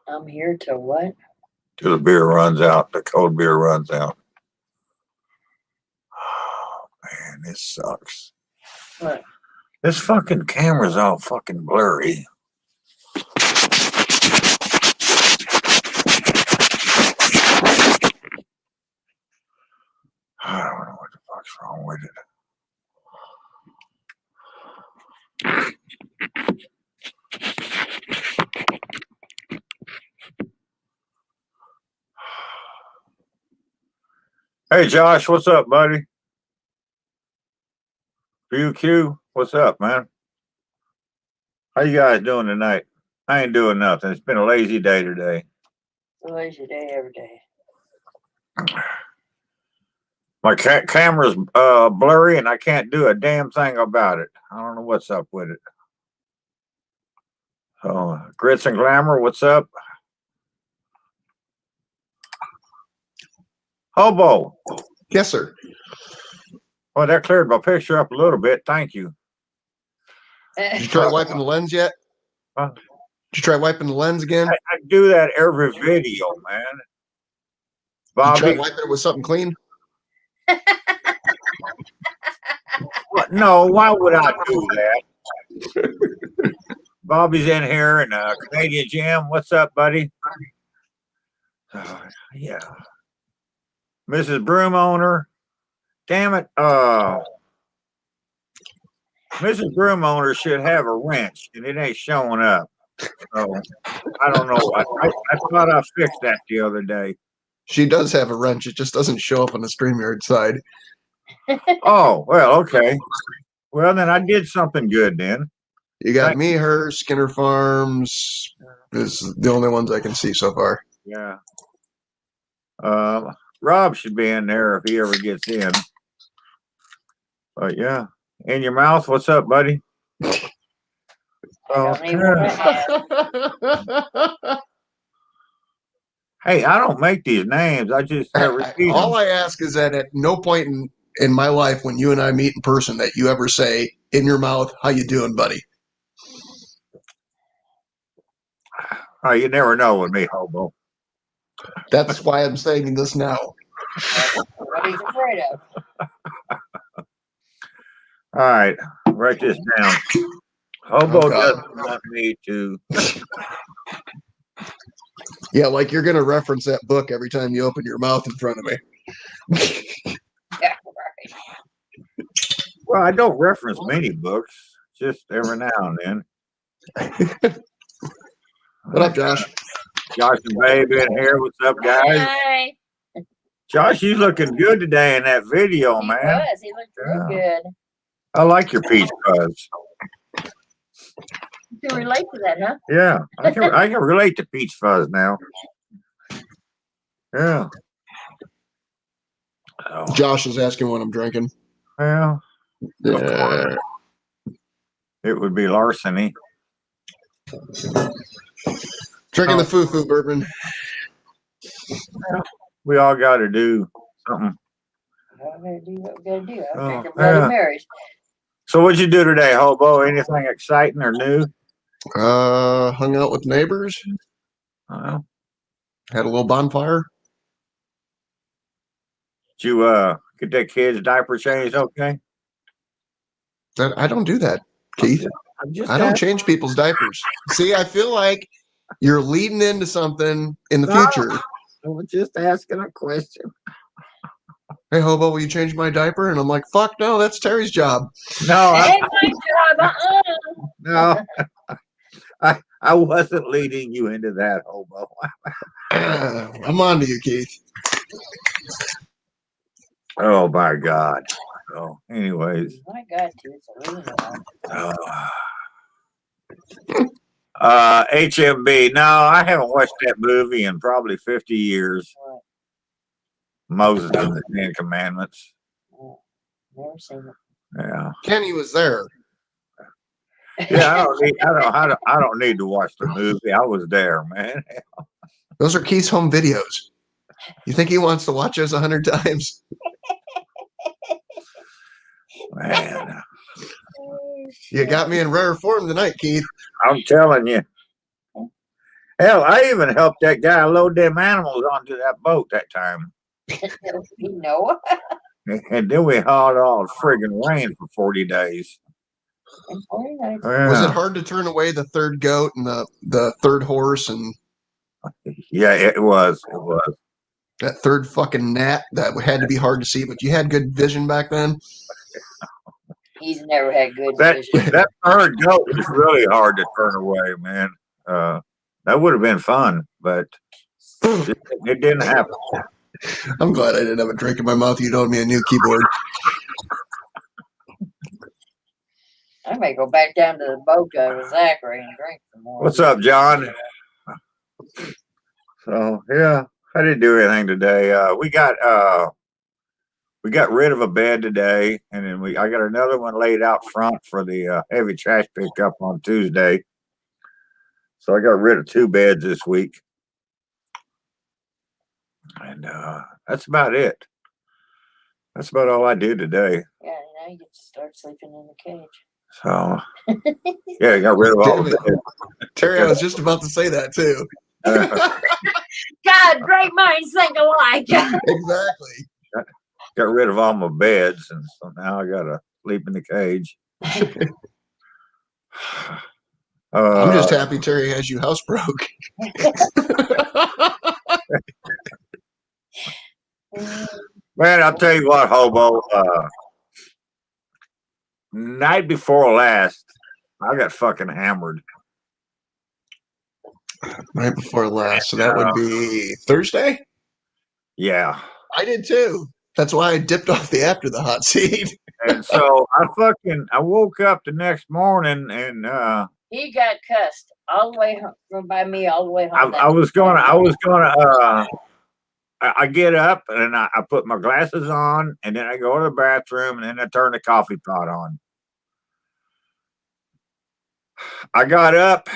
I'm here till what? Till the beer runs out. The cold beer runs out. Oh, man, this sucks. What? This fucking camera's all fucking blurry. I don't know what the fuck's wrong with it. Hey, Josh, what's up, buddy? BQ, what's up, man? How you guys doing tonight? I ain't doing nothing. It's been a lazy day today. It's a lazy day every day. My camera's blurry, and I can't do a damn thing about it. I don't know what's up with it. So, Grits and Glamour, what's up? Hobo. Yes, sir. Well, that cleared my picture up a little bit. Thank you. Did you try wiping the lens yet? Huh? Did you try wiping the lens again? I do that every video, man. Did you try Bobby, wiping it with something clean? what? No, why would I do that? Bobby's in here, and Canadian Jim, what's up, buddy? Yeah. Mrs. Broom Owner, damn it. Mrs. Broom Owner should have a wrench, and it ain't showing up. So, I don't know. I thought I fixed that the other day. She does have a wrench. It just doesn't show up on the StreamYard side. Oh, well, okay. Well, then I did something good then. You got me, her, Skinner Farms is the only ones I can see so far. Yeah. Rob should be in there if he ever gets in. But yeah. In your mouth, what's up, buddy? Oh, hey, I don't make these names. I just repeat all them. I ask is that at no point in my life when you and I meet in person that you ever say in your mouth, "How you doing, buddy?" Oh, you never know with me, Hobo. That's why I'm saying this now. What he's afraid of. All right, write this down. Hobo Oh, God. doesn't want me to. Yeah, like you're going to reference that book every time you open your mouth in front of me. Yeah, right. Well, I don't reference many books, just every now and then. What up, Josh? Josh and Babe in here. What's up, guys? Hi. Josh, you looking good today in that video, He man. was. He looked real good. I like your peach fuzz. You can relate to that, huh? Yeah, I can relate to peach fuzz now. Yeah. Oh, Josh is asking what I'm drinking. well, Yeah. it would be larceny. Drinking the foo-foo bourbon. We all got to do something. We gotta do what we gotta do. I'm Oh, drinking Bloody yeah. Marys. So what'd you do today, Hobo? Anything exciting or new? Hung out with neighbors. Well, Had a little bonfire. did you get that kid's diaper changed okay? I don't do that, Keith. I don't change people's diapers. See, I feel like you're leading into something in the future. I was just asking a question. Hey, Hobo, will you change my diaper? And I'm like, fuck no, that's Terry's job. No, Ain't my job. no. I wasn't leading you into that, Hobo. I'm on to you, Keith. Oh, my God. So, anyways. I got to. It's a little HMB. No, I haven't watched that movie in probably 50 years. Moses and the Ten Commandments. Never seen it. Yeah. Kenny was there. Yeah, I don't need to watch the movie. I was there, man. Those are Keith's home videos. You think he wants to watch those 100 times? Man, You got me in rare form tonight, Keith. I'm telling you. Hell, I even helped that guy load them animals onto that boat that time. You know, And then we hauled all friggin' rain for 40 days. and 40 nights. Was it Yeah, hard to turn away the third goat and the third horse and yeah, it was. It was. that third fucking gnat that had to be hard to see? But you had good vision back then. He's never had good That vision. that third goat was really hard to turn away, man. That would have been fun, but it didn't happen. I'm glad I didn't have a drink in my mouth. You'd owe me a new keyboard. I may go back down to the boat with Zachary and drink some more. What's up, John? So yeah, I didn't do anything today. We got rid of a bed today, and then I got another one laid out front for the heavy trash pickup on Tuesday. So I got rid of 2 beds this week, and that's about it. That's about all I did today. Yeah, now you get to start sleeping in the cage. So yeah, I got rid of all Damn the it. beds. Terry, I was just about to say that too. God, great minds think alike. Exactly. Got rid of all my beds, and so now I gotta sleep in the cage. I'm just happy Terry has you housebroke. Man, I'll tell you what, Hobo. Night before last, I got fucking hammered. Right before last. So that would be Thursday? Yeah. I did too. That's why I dipped off the after the hot seat. And so I woke up the next morning and He got cussed all the way home by me, all the way home. I get up and I put my glasses on, and then I go to the bathroom, and then I turn the coffee pot on. I got up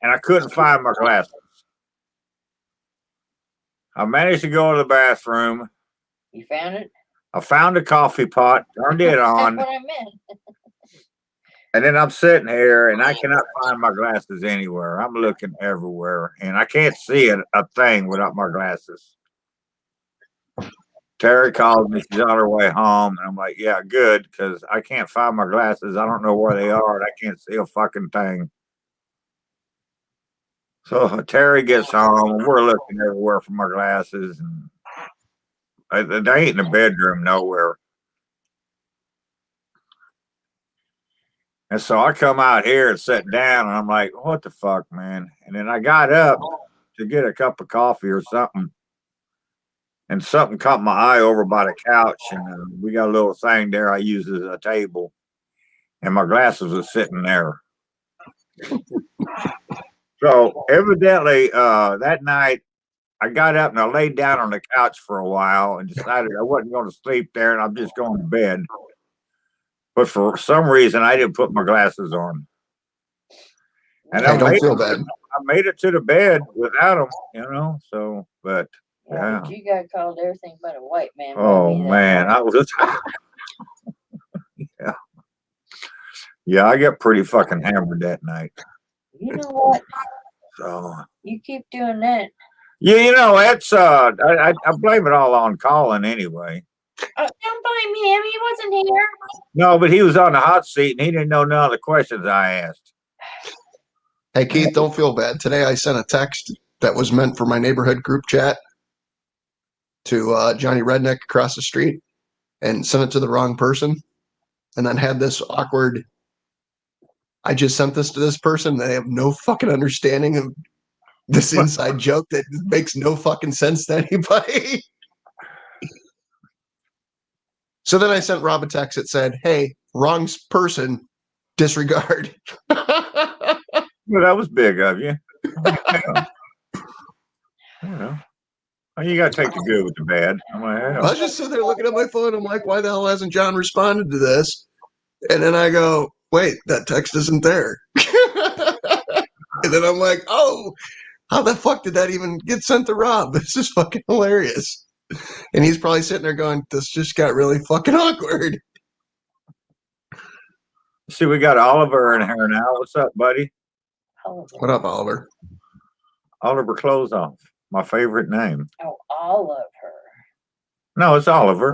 and I couldn't find my glasses. I managed to go to the bathroom. You found it? I found the coffee pot, turned it on, That's what I meant. and then I'm sitting here and I cannot find my glasses anywhere. I'm looking everywhere and I can't see a thing without my glasses. Terry called me. She's on her way home. And I'm like, yeah, good, because I can't find my glasses. I don't know where they are, and I can't see a fucking thing. So Terry gets home, and we're looking everywhere for my glasses, and they ain't in the bedroom nowhere. And so I come out here and sit down, and I'm like, what the fuck, man? And then I got up to get a cup of coffee or something. And something caught my eye over by the couch, and we got a little thing there I use as a table, and my glasses were sitting there. So evidently, that night, I got up and I laid down on the couch for a while and decided I wasn't going to sleep there, and I'm just going to bed. But for some reason, I didn't put my glasses on. And I don't feel bad. I made it to the bed without them, you know. So, but. Yeah, but you got called everything but a white man. Oh man, I was yeah, I got pretty fucking hammered that night. You know what? So you keep doing that. Yeah, you know, that's I blame it all on Colin anyway. Don't blame him. He wasn't here. No, but he was on the hot seat and he didn't know none of the questions I asked. Hey Keith, don't feel bad. Today I sent a text that was meant for my neighborhood group chat to Johnny Redneck across the street and sent it to the wrong person, and then had this awkward, I just sent this to this person, they have no fucking understanding of this inside joke that makes no fucking sense to anybody. So then I sent Rob a text that said, hey, wrong person, disregard. Well, that was big of you. You know. You got to take the good with the bad. I'm like, I was just sitting there looking at my phone. I'm like, why the hell hasn't John responded to this? And then I go, wait, that text isn't there. And then I'm like, oh, how the fuck did that even get sent to Rob? This is fucking hilarious. And he's probably sitting there going, this just got really fucking awkward. See, we got Oliver in here now. What's up, buddy? What up, Oliver? Oliver Closeoff. My favorite name. Oh, all of her. No, it's Oliver.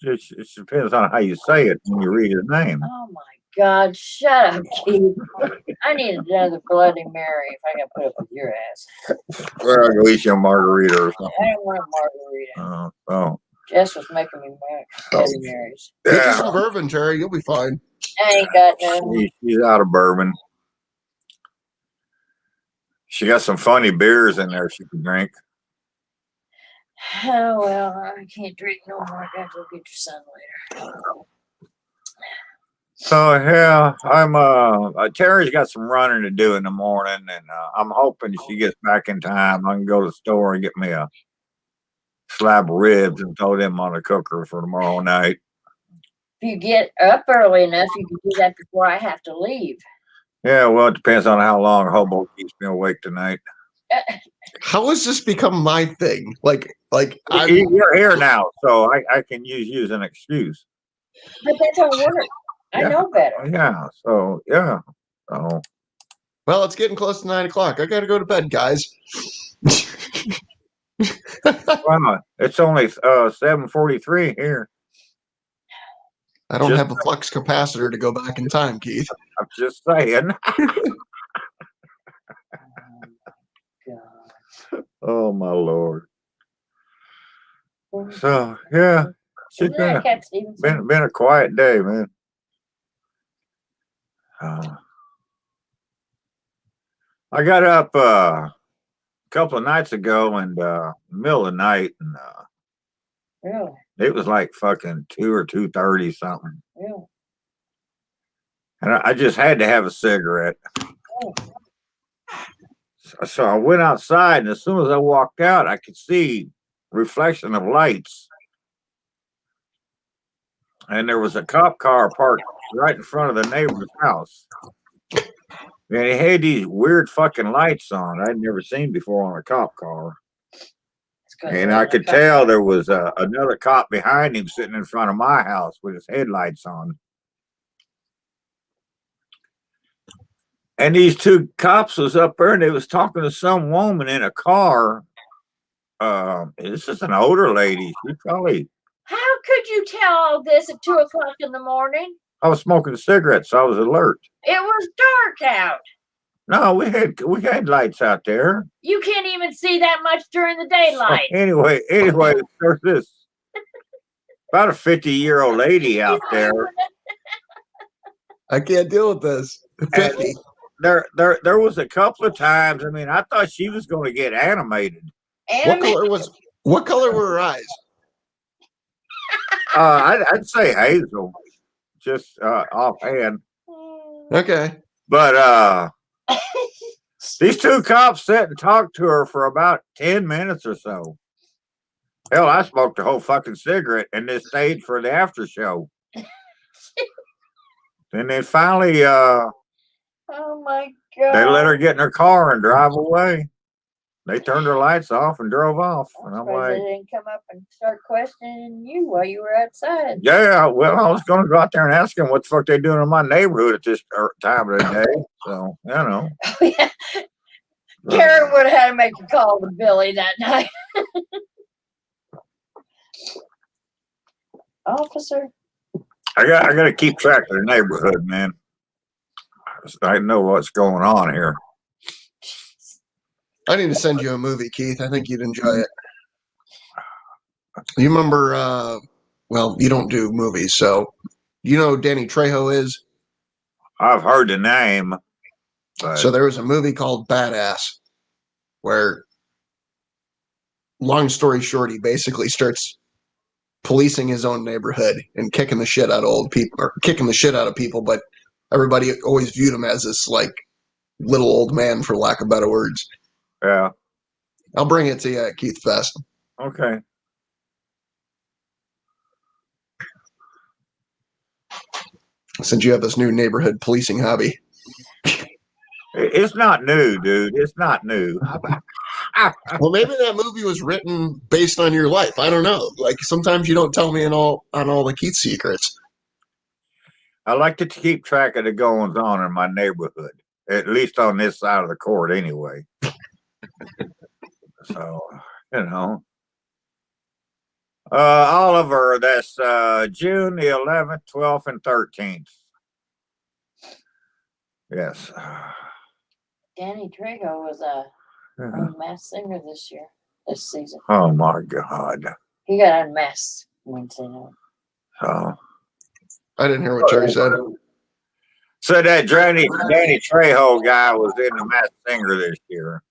It depends on how you say it when you read his name. Oh my God! Shut up, Keith. I need another Bloody Mary if I got to put up with your ass. Well, at least you a margarita or something. I don't want a margarita. Oh, Jess was making me Bloody Marys. Get you yeah. some bourbon, Terry. You'll be fine. I ain't got none. She's out of bourbon. She got some funny beers in there she can drink. Oh well, I can't drink no more. I got to go get your son later. So yeah, I'm Terry's got some running to do in the morning, and I'm hoping she gets back in time. I can go to the store and get me a slab of ribs and throw them on the cooker for tomorrow night. If you get up early enough, you can do that before I have to leave. Yeah, well, it depends on how long Hobo keeps me awake tonight. How has this become my thing? Like You're here now, so I can use you as an excuse. But that don't work. I Yeah. know better. Yeah, so yeah. So well, it's getting close to 9 o'clock. I got to go to bed, guys. wow, it's only 7:43 here. I don't Just- have a flux capacitor to go back in time, Keith. I'm just saying. God. Oh my Lord. So yeah, it's Isn't that been, Cat Stevenson? been a quiet day, man. I got up a couple of nights ago and middle of the night, and Really? it was like fucking 2 or 2:30 something, Really? and I just had to have a cigarette. Oh. So I went outside, and as soon as I walked out, I could see reflection of lights, and there was a cop car parked right in front of the neighbor's house. And he had these weird fucking lights on I'd never seen before on a cop car. It's 'cause And we're I in the could country. tell there was another cop behind him sitting in front of my house with his headlights on. And these two cops was up there, and they was talking to some woman in a car. This is an older lady. She probably, How could you tell all this at 2 o'clock in the morning? I was smoking a cigarette, so I was alert. It was dark out. No, we had lights out there. You can't even see that much during the daylight. Anyway, there's this about a 50-year-old lady out there. I can't deal with this. 50. There was a couple of times. I mean, I thought she was going to get animated. What color were her eyes? I'd say hazel, just offhand. Okay. But these two cops sat and talked to her for about 10 minutes or so. Hell, I smoked a whole fucking cigarette and then stayed for the after show. And then finally, Oh my God. they let her get in her car and drive away. They turned their lights off and drove off. And I'm Surprised like, they didn't come up and start questioning you while you were outside. yeah, well, I was going to go out there and ask them what the fuck they doing in my neighborhood at this time of the day. So, you know. Oh, yeah. Karen would have had to make a call to Billy that night. Officer. I got to keep track of the neighborhood, man. I know what's going on here. I need to send you a movie, Keith. I think you'd enjoy it. You remember, well, you don't do movies, so you know who Danny Trejo is? I've heard the name. But So there was a movie called Badass where, long story short, he basically starts policing his own neighborhood and kicking the shit out of old people, or kicking the shit out of people, but everybody always viewed him as this, like, little old man, for lack of better words. yeah, I'll bring it to you at Keith Fest. okay. Since you have this new neighborhood policing hobby. It's not new, dude. It's not new. Well, maybe that movie was written based on your life. I don't know. Like, sometimes you don't tell me on all the Keith secrets. I like to keep track of the goings on in my neighborhood, at least on this side of the court, anyway. So, you know. Oliver, that's June the 11th, 12th, and 13th. Yes. Danny Trejo was a Yeah. unmasked singer this season. Oh my God. He got unmasked Wednesday night. So, I didn't hear what Terry said. so that Danny Trejo guy was in the Masked Singer this year,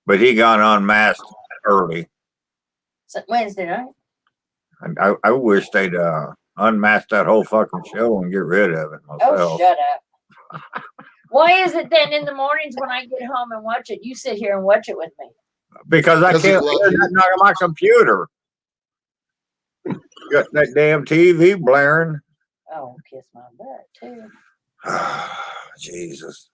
but he got unmasked early. So Wednesday night. And I wish they'd unmask that whole fucking show and get rid of it myself. Oh, shut up. Why is it then in the mornings when I get home and watch it, you sit here and watch it with me? Because I Because he can't loves hear you. nothing out of my computer. Got that damn TV blaring. Oh, kiss my butt, too. Jesus.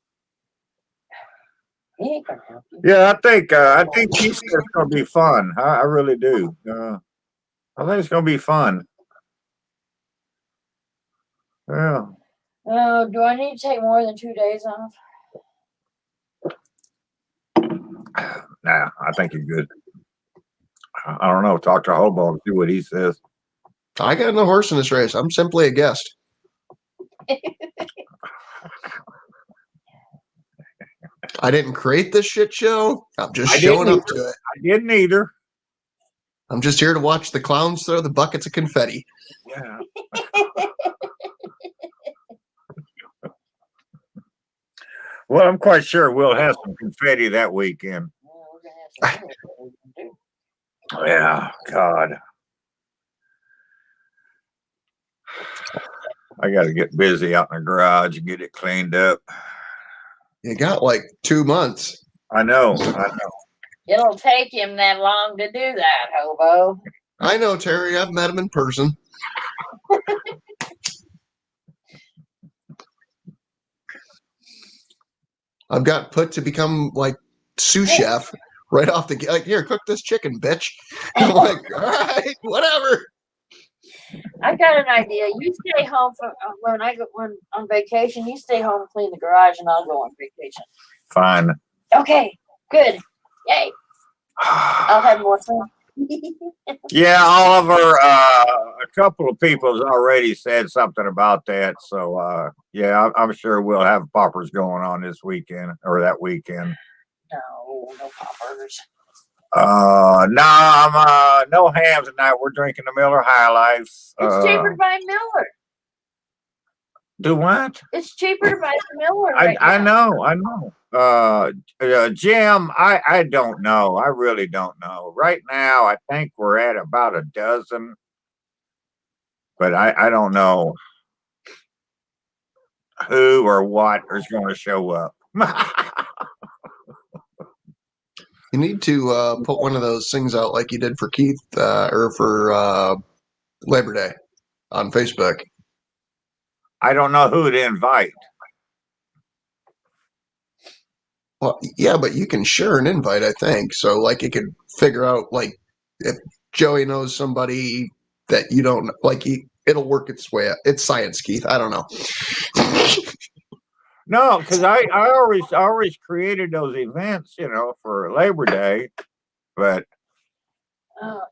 He ain't gonna help you. Yeah, I think Easter's gonna be fun. I really do. I think it's gonna be fun. Yeah. Oh, do I need to take more than 2 days off? Nah, I think you're good. I don't know. Talk to Hobo and see what he says. I got no horse in this race. I'm simply a guest. I didn't create this shit show. I'm just I showing didn't up to it. I didn't either. I'm just here to watch the clowns throw the buckets of confetti. Yeah. Well, I'm quite sure we'll have some confetti that weekend. Well, we're gonna have some more that we can do. Yeah, God. I got to get busy out in the garage and get it cleaned up. You got like 2 months. I know. It'll take him that long to do that, Hobo. I know, Terry. I've met him in person. I've got put to become like sous chef right off the like. Here, cook this chicken, bitch. I'm like, all right, whatever. I got an idea. You stay home for when I go on vacation. You stay home and clean the garage, and I'll go on vacation. Fine. Okay, good. Yay! I'll have more fun. Yeah, Oliver, a couple of people has already said something about that. So, yeah, I'm sure we'll have poppers going on this weekend or that weekend. No poppers. No, I'm no ham tonight. We're drinking the Miller High Life. It's cheaper to buy Miller. Do what? It's cheaper to buy Miller. I know. Jim, I don't know. I really don't know. Right now, I think we're at about a dozen, but I don't know who or what is going to show up. You need to put one of those things out like you did for Keith or for Labor Day on Facebook. I don't know who to invite. Well, yeah, but you can share an invite, I think. So, like, you could figure out, like, if Joey knows somebody that you don't like, it'll work its way out. It's science, Keith. I don't know. No, because I always created those events, for Labor Day, but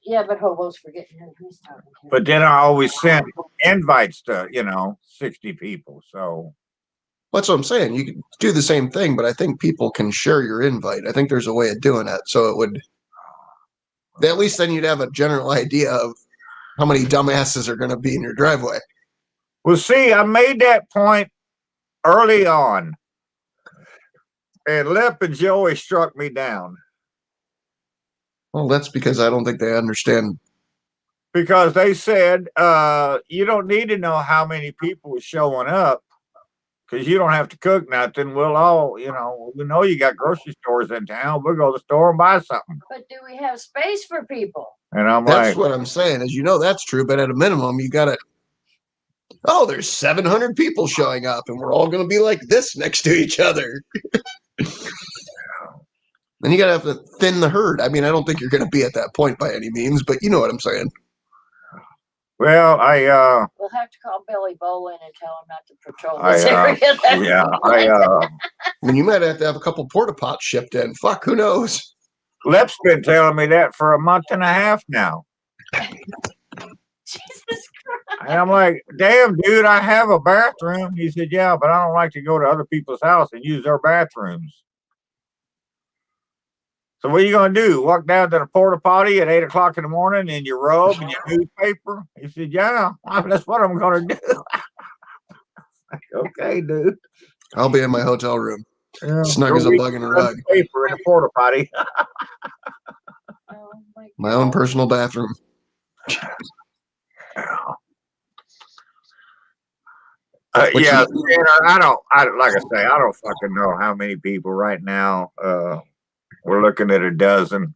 Yeah, but Hobo's forgetting who he's talking to. but then I always sent invites to 60 people. So That's what I'm saying. You can do the same thing, but I think people can share your invite. I think there's a way of doing that. So it would, at least then you'd have a general idea of how many dumbasses are going to be in your driveway. well, see, I made that point early on, and Lip and Joey struck me down Well, that's because I don't think they understand. because they said you don't need to know how many people are showing up because you don't have to cook nothing. We'll all, we know you got grocery stores in town. We'll go to the store and buy something. But do we have space for people? And I'm That's like, what I'm saying is, that's true, but at a minimum, you got to, there's 700 people showing up and we're all going to be like this next to each other. Then you got to have to thin the herd. I mean, I don't think you're going to be at that point by any means, but you know what I'm saying. well, We'll have to call Billy Bolin and tell him not to patrol this area. yeah, I mean, you might have to have a couple porta pots shipped in. Fuck, who knows? Lep's been telling me that for a month and a half now. Jesus Christ. And I'm like, damn, dude, I have a bathroom. He said, yeah, but I don't like to go to other people's house and use their bathrooms. So what are you going to do? Walk down to the porta potty at 8 o'clock in the morning in your robe and your newspaper? He said, yeah, that's what I'm going to do. Like, okay, dude. I'll be in my hotel room, Yeah. snug as a bug in a rug. Paper in a porta potty. Oh my My own personal bathroom. What Yeah, you- Tanner, I like I say, I don't fucking know how many people right now. We're looking at a dozen.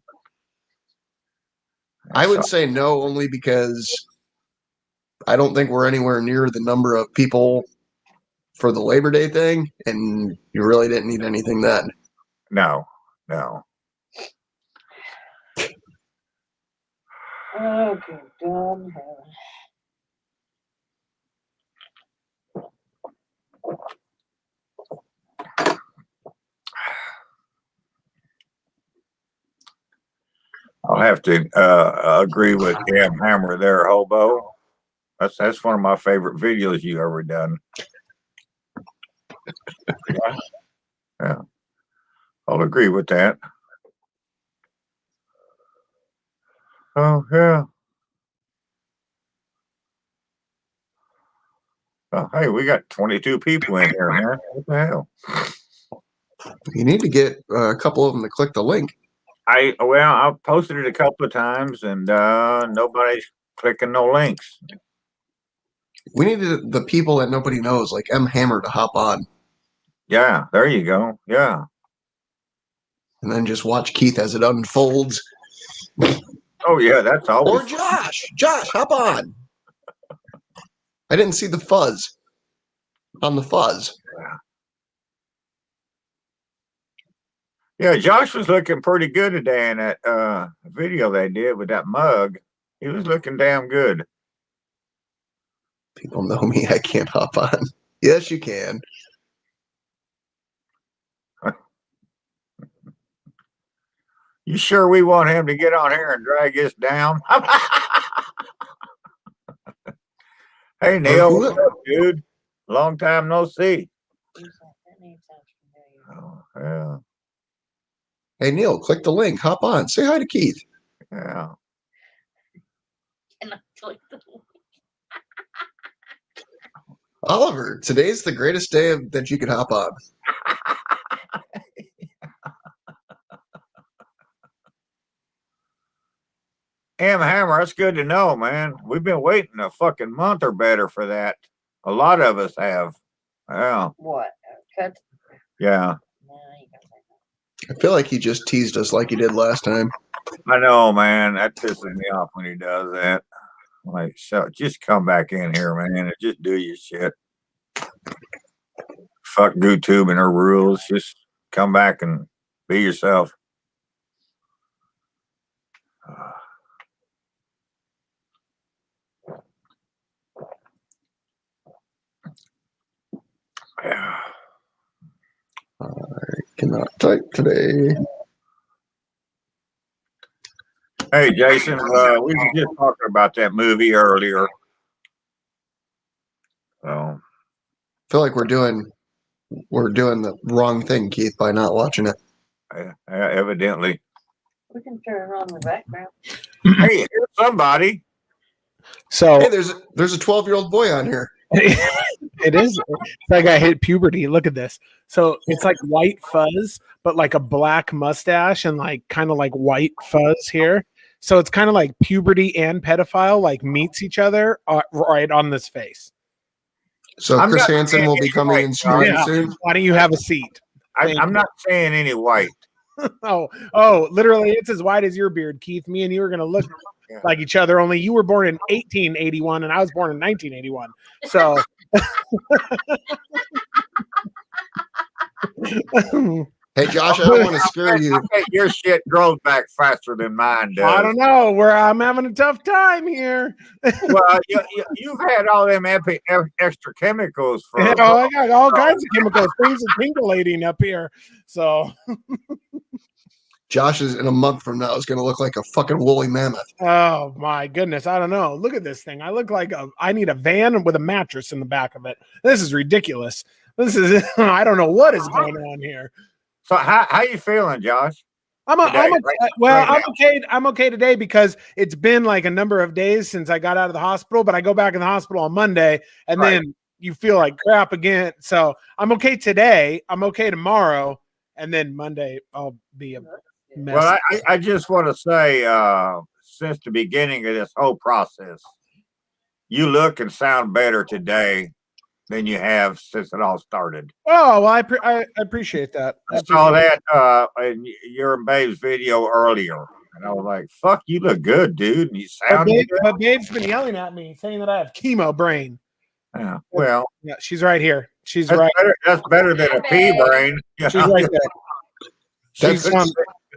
I would say no, only because I don't think we're anywhere near the number of people for the Labor Day thing, and you really didn't need anything then. No. Oh, good God. I'll have to agree with Cam Hammer there, Hobo. That's one of my favorite videos you ever done. Yeah, I'll agree with that. Oh yeah. Oh, hey, we got 22 people in here, man. What the hell? You need to get a couple of them to click the link. I posted it a couple of times and nobody's clicking no links. We needed the people that nobody knows, like M. Hammer, to hop on Yeah, there you go. Yeah. and then just watch Keith as it unfolds. Oh yeah, that's always Or Josh, hop on. I didn't see the fuzz on the fuzz. Yeah, Josh was looking pretty good today in that video they did with that mug. He was looking damn good. People know me. I can't hop on. Yes, you can. You sure we want him to get on here and drag us down? Hey Neil, what's up, dude? Long time no see. That name sounds familiar. Oh, yeah, Hey, Neil, click the link. Hop on. Say hi to Keith. yeah. Can I click the link? Oliver, today's the greatest day that you could hop on. M. Hammer, that's good to know, man. We've been waiting a fucking month or better for that. A lot of us have. Yeah, What? Cut? yeah. No, you got I feel like he just teased us like he did last time. I know, man. That pisses me off when he does that. Like, so just come back in here, man, and just do your shit. Fuck YouTube and her rules. Just come back and be yourself. Yeah. I cannot type today. Hey, Jason, we were just talking about that movie earlier. So, I feel like we're doing the wrong thing, Keith, by not watching it. evidently. We can turn it on in the background. Hey, here's somebody. So Hey, there's a 12-year-old boy on here. it is. It's like I hit puberty. Look at this. So it's like white fuzz, but like a black mustache and like kind of like white fuzz here. So it's kind of like puberty and pedophile like meets each other right on this face. So I'm Chris not Hansen saying will be it's coming right, in stream Yeah. soon. Why don't you have a seat? I'm not saying any white. Oh, literally, it's as white as your beard, Keith. Me and you are gonna look Yeah. like each other. Only you were born in 1881 and I was born in 1981. So. Hey, Josh, I don't want to scare you. I bet your shit grows back faster than mine does. I don't know. I'm having a tough time here. Well, you've had all them extra chemicals for. I got all kinds of chemicals. Things are tingulating up here. So Josh is in a month from now is going to look like a fucking woolly mammoth. Oh my goodness. I don't know. Look at this thing. I look like I need a van with a mattress in the back of it. This is ridiculous. This is, I don't know what is going on here. So how you feeling, Josh? I'm Today, okay. right- Well, right I'm now. okay. I'm okay today because it's been like a number of days since I got out of the hospital, but I go back in the hospital on Monday and Right. then you feel like crap again. So I'm okay today. I'm okay tomorrow. And then Monday I'll be a mess. Well, I just want to say, since the beginning of this whole process, you look and sound better today than you have since it all started. Oh, well, I appreciate that. I saw that in your and Babe's video earlier, and I was like, "Fuck, you look good, dude, and you sound good." But Babe's been yelling at me saying that I have chemo brain. Yeah, well, Yeah, she's right here. She's that's right. better. That's better than a pea brain. You She's know? right there. She's That's-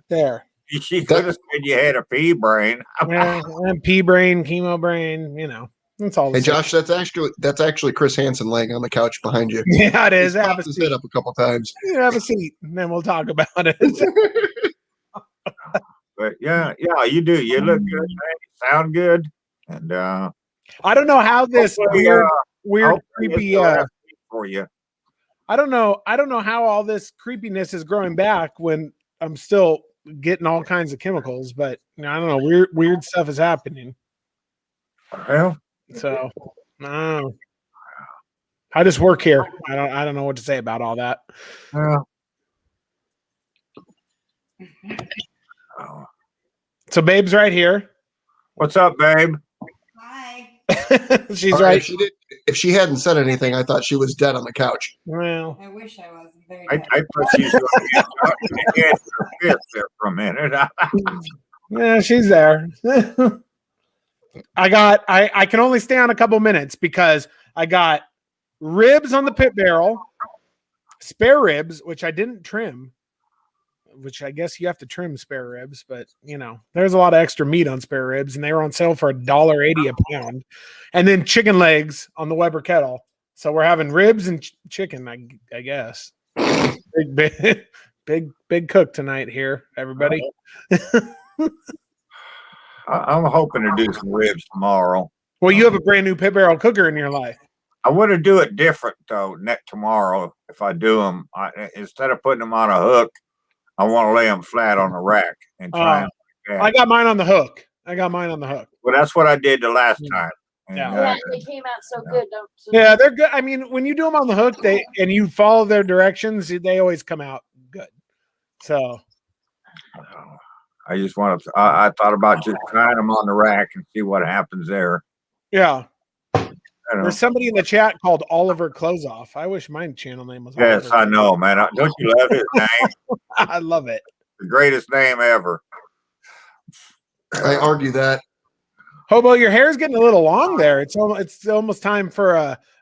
there. She could have said you had a pea brain. Yeah, and pea brain, chemo brain. You know, that's all. Hey the same. Josh, that's actually Chris Hansen laying on the couch behind you. Yeah, it is. He's Have a popped his seat. head up a couple times. Have a seat, and then we'll talk about it. But yeah, you do. You look good, man. You sound good, and I don't know how this hopefully, weird, hopefully creepy. it's gonna be for you. I don't know how all this creepiness is growing back when I'm still getting all kinds of chemicals, but I don't know. Weird stuff is happening. Well, So I don't know. I just work here. I don't know what to say about all that. well. Oh. So Babe's right here. What's up, babe? Hi. She's All right, right. if she hadn't said anything, I thought she was dead on the couch. Well, I wish I was. I'm very I bad. thought she was going to get her fist there for a minute. yeah, she's there. I can only stay on a couple minutes because I got ribs on the pit barrel, spare ribs, which I didn't trim, which I guess you have to trim spare ribs, but you know, there's a lot of extra meat on spare ribs and they were on sale for $1.80 a pound. And then chicken legs on the Weber kettle. So we're having ribs and chicken, I guess. Big cook tonight here, everybody. I'm hoping to do some ribs tomorrow. Well, you have a brand new pit barrel cooker in your life. I want to do it different though. Tomorrow, if I do them, instead of putting them on a hook, I want to lay them flat on a rack and try them like that. I got mine on the hook. Well, that's what I did the last time. And, Yeah. Yeah, they came out so good. Don't, so Yeah, they're good. I mean, when you do them on the hook, and you follow their directions, they always come out good. So I just want to. I thought about just trying them on the rack and see what happens there. yeah, I don't know. there's somebody in the chat called Oliver Closeoff. I wish my channel name was. Yes, Oliver. I know, man. Don't you love his name? I love it. The greatest name ever. I argue that. Hobo, your hair's getting a little long there. It's almost time for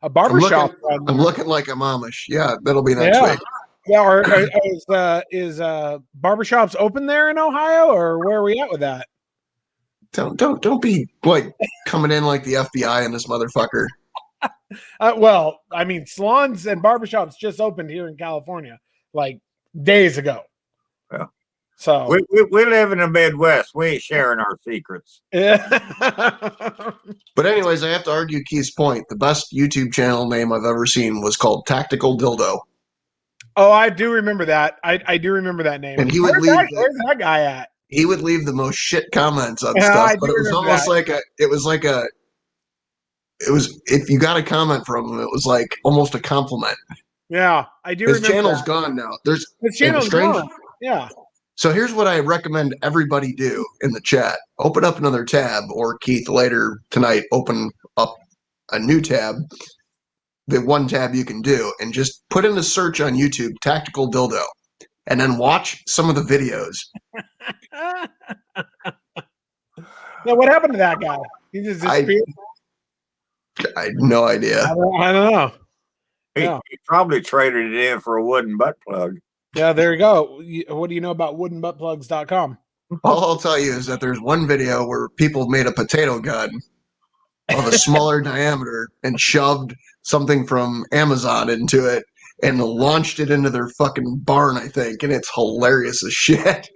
a barbershop. I'm looking like I'm Amish. Yeah, that'll be next Yeah. week. Yeah, is barbershops open there in Ohio, or where are we at with that? Don't be like coming in like the FBI and this motherfucker. Well, I mean, salons and barbershops just opened here in California like days ago. Yeah. So We live in the Midwest. We ain't sharing our secrets. But anyways, I have to argue Keith's point. The best YouTube channel name I've ever seen was called Tactical Dildo. Oh, I do remember that. I do remember that name. And he would where's that guy at? He would leave the most shit comments on Yeah, I stuff, but do it was remember almost that. it was if you got a comment from him, it was like almost a compliment. Yeah, I do His remember channel's that. gone now. There's His channel's strange- gone. Yeah. So here's what I recommend everybody do in the chat. Open up another tab, or Keith later tonight, open up a new tab, the one tab you can do, and just put in a search on YouTube, Tactical Dildo, and then watch some of the videos. Yeah, what happened to that guy? He just disappeared. I had no idea. I don't know. He, Yeah. he probably traded it in for a wooden butt plug. Yeah, there you go. What do you know about woodenbuttplugs.com? All I'll tell you is that there's one video where people made a potato gun of a smaller diameter and shoved something from Amazon into it and launched it into their fucking barn, I think, and it's hilarious as shit.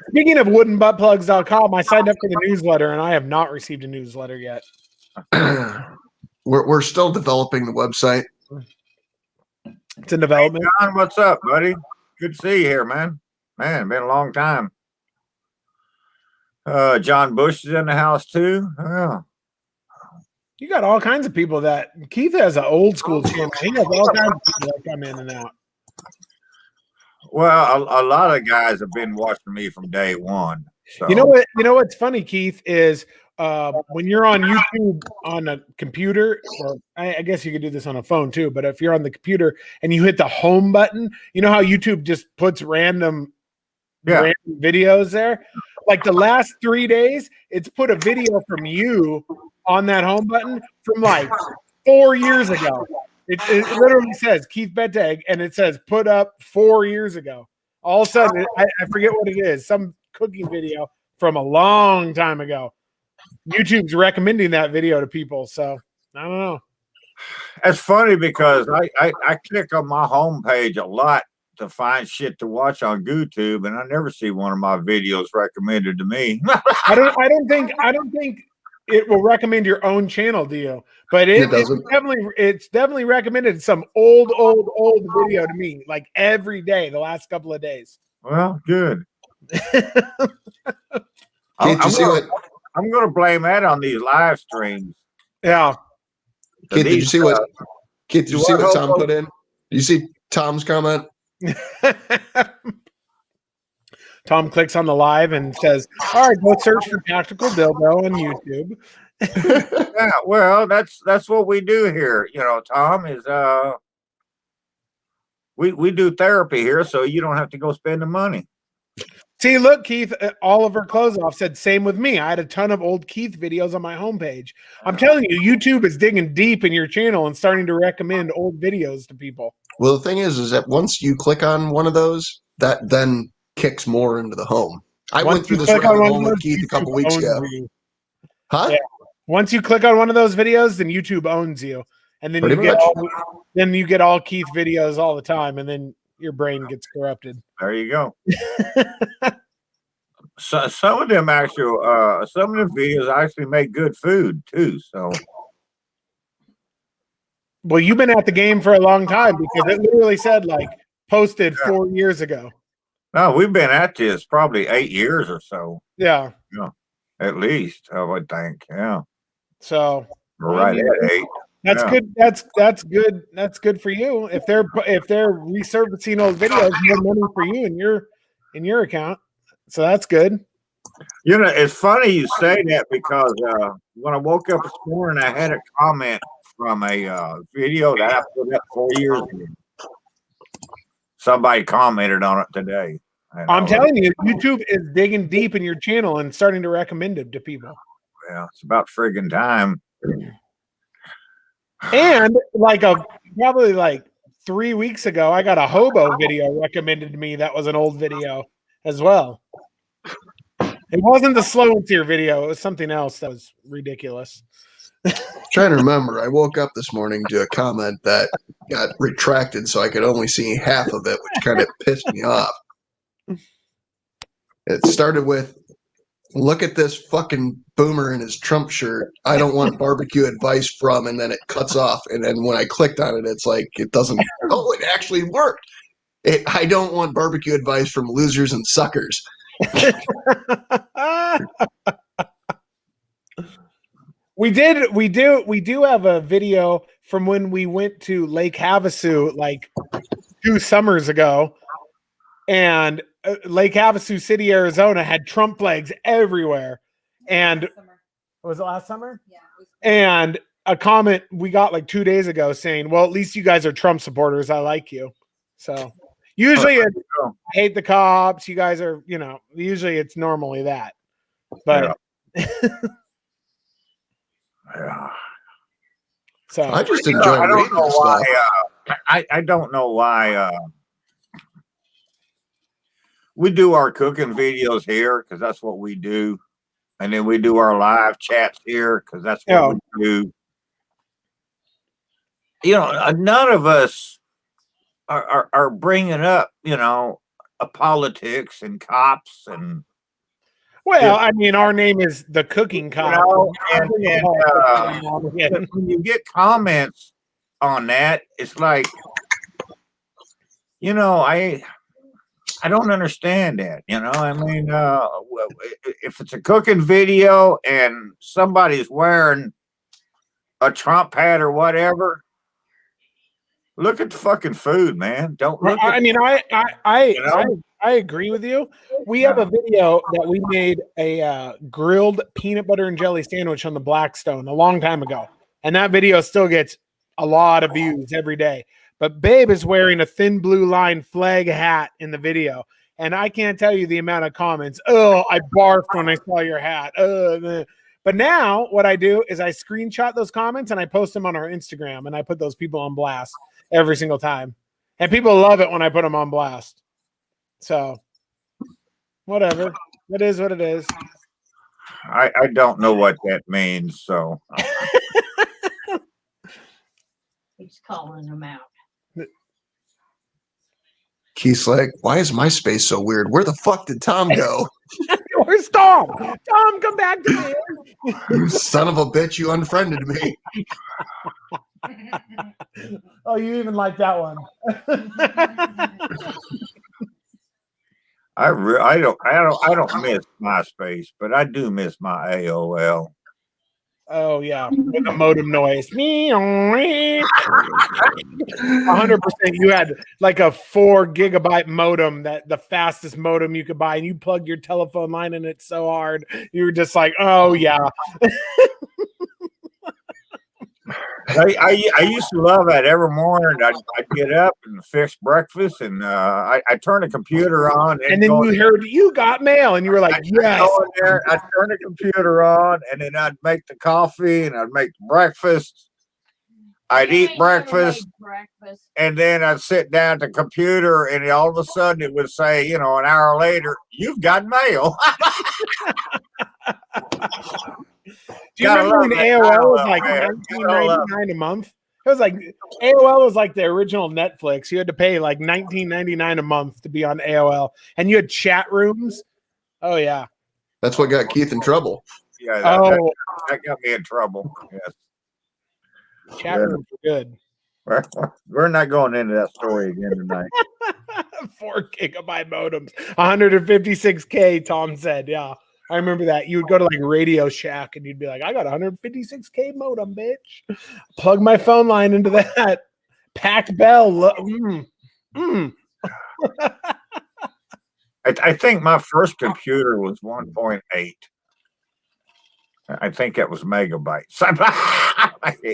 Speaking of woodenbuttplugs.com, I signed up for the newsletter and I have not received a newsletter yet. We're still developing the website. It's in development. John, what's up, buddy? Good to see you here, man. Man, been a long time. John Bush is in the house too. Yeah. You got all kinds of people that Keith has an old school channel. He has all kinds of people that come in and out. Well, a lot of guys have been watching me from day one. So. You know what? You know what's funny, Keith, is when you're on YouTube on a computer, or I guess you could do this on a phone too. But if you're on the computer and you hit the home button, you know how YouTube just puts random videos there. Like the last 3 days, it's put a video from you on that home button from like 4 years ago. It literally says Keith Betteg, and it says put up 4 years ago. All of a sudden, I forget what it is. Some cooking video from a long time ago. YouTube's recommending that video to people. So I don't know. It's funny because I click on my homepage a lot to find shit to watch on YouTube, and I never see one of my videos recommended to me. I don't think it will recommend your own channel, do you? But it's definitely recommended some old video to me, like every day, the last couple of days. Well, good. I'm going to blame that on these live streams. Yeah. Keith, did you see what Tom put in? Did you see Tom's comment? Tom clicks on the live and says, all right, go search for Tactical Dildo on YouTube. Yeah, well, that's what we do here. You know, Tom, is we do therapy here, so you don't have to go spend the money. See, look, Keith, Oliver Closeoff said, same with me. I had a ton of old Keith videos on my homepage. I'm telling you, YouTube is digging deep in your channel and starting to recommend old videos to people. Well, the thing is that once you click on one of those, that then kicks more into the home. I went through this rabbit hole with Keith a couple weeks ago. Huh? Yeah. Once you click on one of those videos, then YouTube owns you. And then you get all Keith videos all the time, and then your brain gets corrupted. There you go. So some of them actually, some of the videos actually make good food too. So, well, you've been at the game for a long time because it literally said like posted 4 years ago. No, we've been at this probably 8 years or so. Yeah. Yeah, at least I would think. Yeah. So we're right at 8. That's good. That's good. That's good for you. If they're resurfacing old videos, more money for you in your account. So that's good. You know, it's funny you say that because when I woke up this morning, I had a comment from a video that I put up 4 years ago. Somebody commented on it today. I'm telling you, YouTube is digging deep in your channel and starting to recommend it to people. Yeah, it's about friggin' time. And probably like 3 weeks ago, I got a hobo video recommended to me that was an old video as well. It wasn't the slow and steer video. It was something else that was ridiculous. Trying to remember, I woke up this morning to a comment that got retracted so I could only see half of it, which kind of pissed me off. It started with, look at this fucking boomer in his Trump shirt. I don't want barbecue advice from, and then it cuts off. And then when I clicked on it, it's like, it doesn't, oh, it actually worked. I don't want barbecue advice from losers and suckers. We do have a video from when we went to Lake Havasu like 2 summers ago, and Lake Havasu City, Arizona had Trump flags everywhere. And was it last summer? Yeah. And a comment we got like 2 days ago saying, well, at least you guys are Trump supporters. I like you. So usually it's, I hate the cops. You guys are, usually it's normally that. But yeah. So I just enjoy reading this stuff. I don't know why we do our cooking videos here because that's what we do. And then we do our live chats here because that's what we do. none of us are bringing up, politics and cops and Well, I mean, our name is the Cooking Cop. and when you get comments on that, it's like, I don't understand that. I mean, if it's a cooking video and somebody's wearing a Trump hat or whatever, look at the fucking food, man. Don't look. I mean, I agree with you. We have a video that we made a grilled peanut butter and jelly sandwich on the Blackstone a long time ago, and that video still gets a lot of views every day. But Babe is wearing a thin blue line flag hat in the video, and I can't tell you the amount of comments. Oh, I barfed when I saw your hat. But now what I do is I screenshot those comments and I post them on our Instagram, and I put those people on blast every single time. And people love it when I put them on blast. So whatever. It is what it is. I don't know what that means. So He's calling them out. Keith's like, why is my space so weird? Where the fuck did Tom go? Where's Tom? Tom, come back to me. You son of a bitch, you unfriended me. Oh, you even like that one. I don't miss MySpace, but I do miss my AOL. Oh yeah, with the modem noise. 100%. You had like a 4 gigabyte modem, that the fastest modem you could buy, and you plugged your telephone line in it so hard. You were just like, oh yeah. I used to love that. Every morning I'd get up and fix breakfast, and I turn the computer on, and then you heard you got mail, and you were like, yes. I'd turn the computer on, and then I'd make the coffee, and I'd make the breakfast. I'd eat breakfast, and then I'd sit down at the computer, and all of a sudden it would say, an hour later, you've got mail. Do you remember when AOL was like $19.99 a month? It was like AOL was like the original Netflix. You had to pay like $19.99 a month to be on AOL, and you had chat rooms. Oh yeah, that's what got Keith in trouble. Yeah, that got me in trouble. Yes, chat rooms were good. We're not going into that story again tonight. 4 gigabyte modems, 156K. Tom said, yeah. I remember that. You would go to like Radio Shack and you'd be like, I got 156K modem, bitch. Plug my phone line into that. Packed Bell. I think my first computer was 1.8. I think it was megabytes.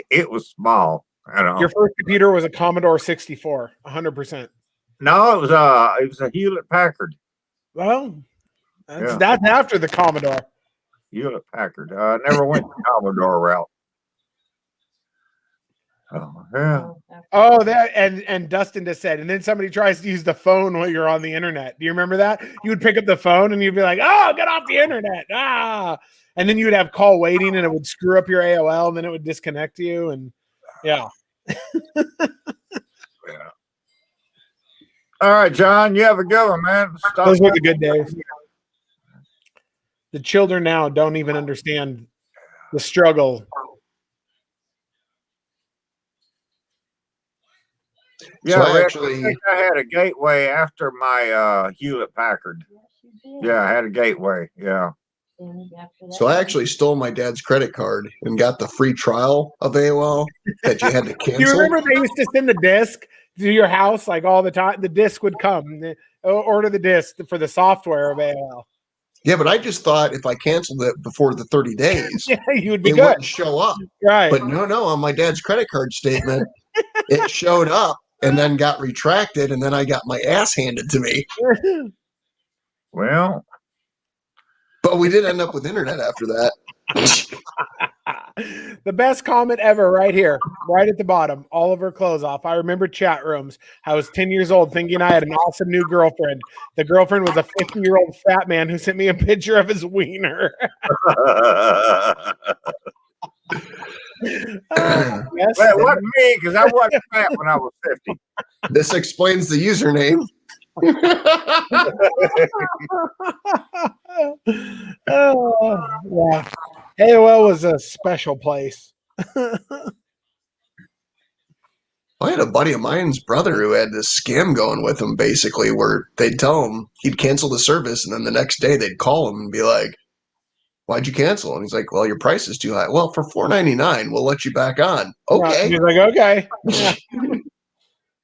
It was small. I don't know. Your first computer was a Commodore 64, 100%. No, it was a Hewlett Packard. Well, that's after the Commodore. Hewlett Packard. I never went the Commodore route. Oh, yeah. Oh, that and Dustin just said, and then somebody tries to use the phone while you're on the internet. Do you remember that? You would pick up the phone and you'd be like, "Oh, get off the internet!" And then you would have call waiting, and it would screw up your AOL, and then it would disconnect you. And yeah. Yeah. All right, John, you have a good one, man. Those were the good days. The children now don't even understand the struggle. Yeah, so I think I had a Gateway after my Hewlett Packard. Yeah, I had a Gateway. Yeah. So I actually stole my dad's credit card and got the free trial of AOL that you had to cancel. You remember they used to send the disc to your house like all the time? The disc would come. Order the disc for the software of AOL. Yeah, but I just thought if I canceled it before the 30 days, yeah, you would be it good. Wouldn't show up. Right. But no, on my dad's credit card statement, it showed up and then got retracted, and then I got my ass handed to me. Well, but we did end up with internet after that. The best comment ever right here, right at the bottom. Oliver Closeoff. I remember chat rooms. I was 10 years old thinking I had an awesome new girlfriend. The girlfriend was a 50-year-old fat man who sent me a picture of his wiener. Yes, Well, it wasn't me because I wasn't fat when I was 50. This explains the username. oh, yeah. AOL was a special place. I had a buddy of mine's brother who had this scam going with him, basically, where they'd tell him he'd cancel the service, and then the next day they'd call him and be like, "Why'd you cancel?" And he's like, "Well, your price is too high." "Well, for $4.99, we'll let you back on." Okay. He's like, okay. Yeah.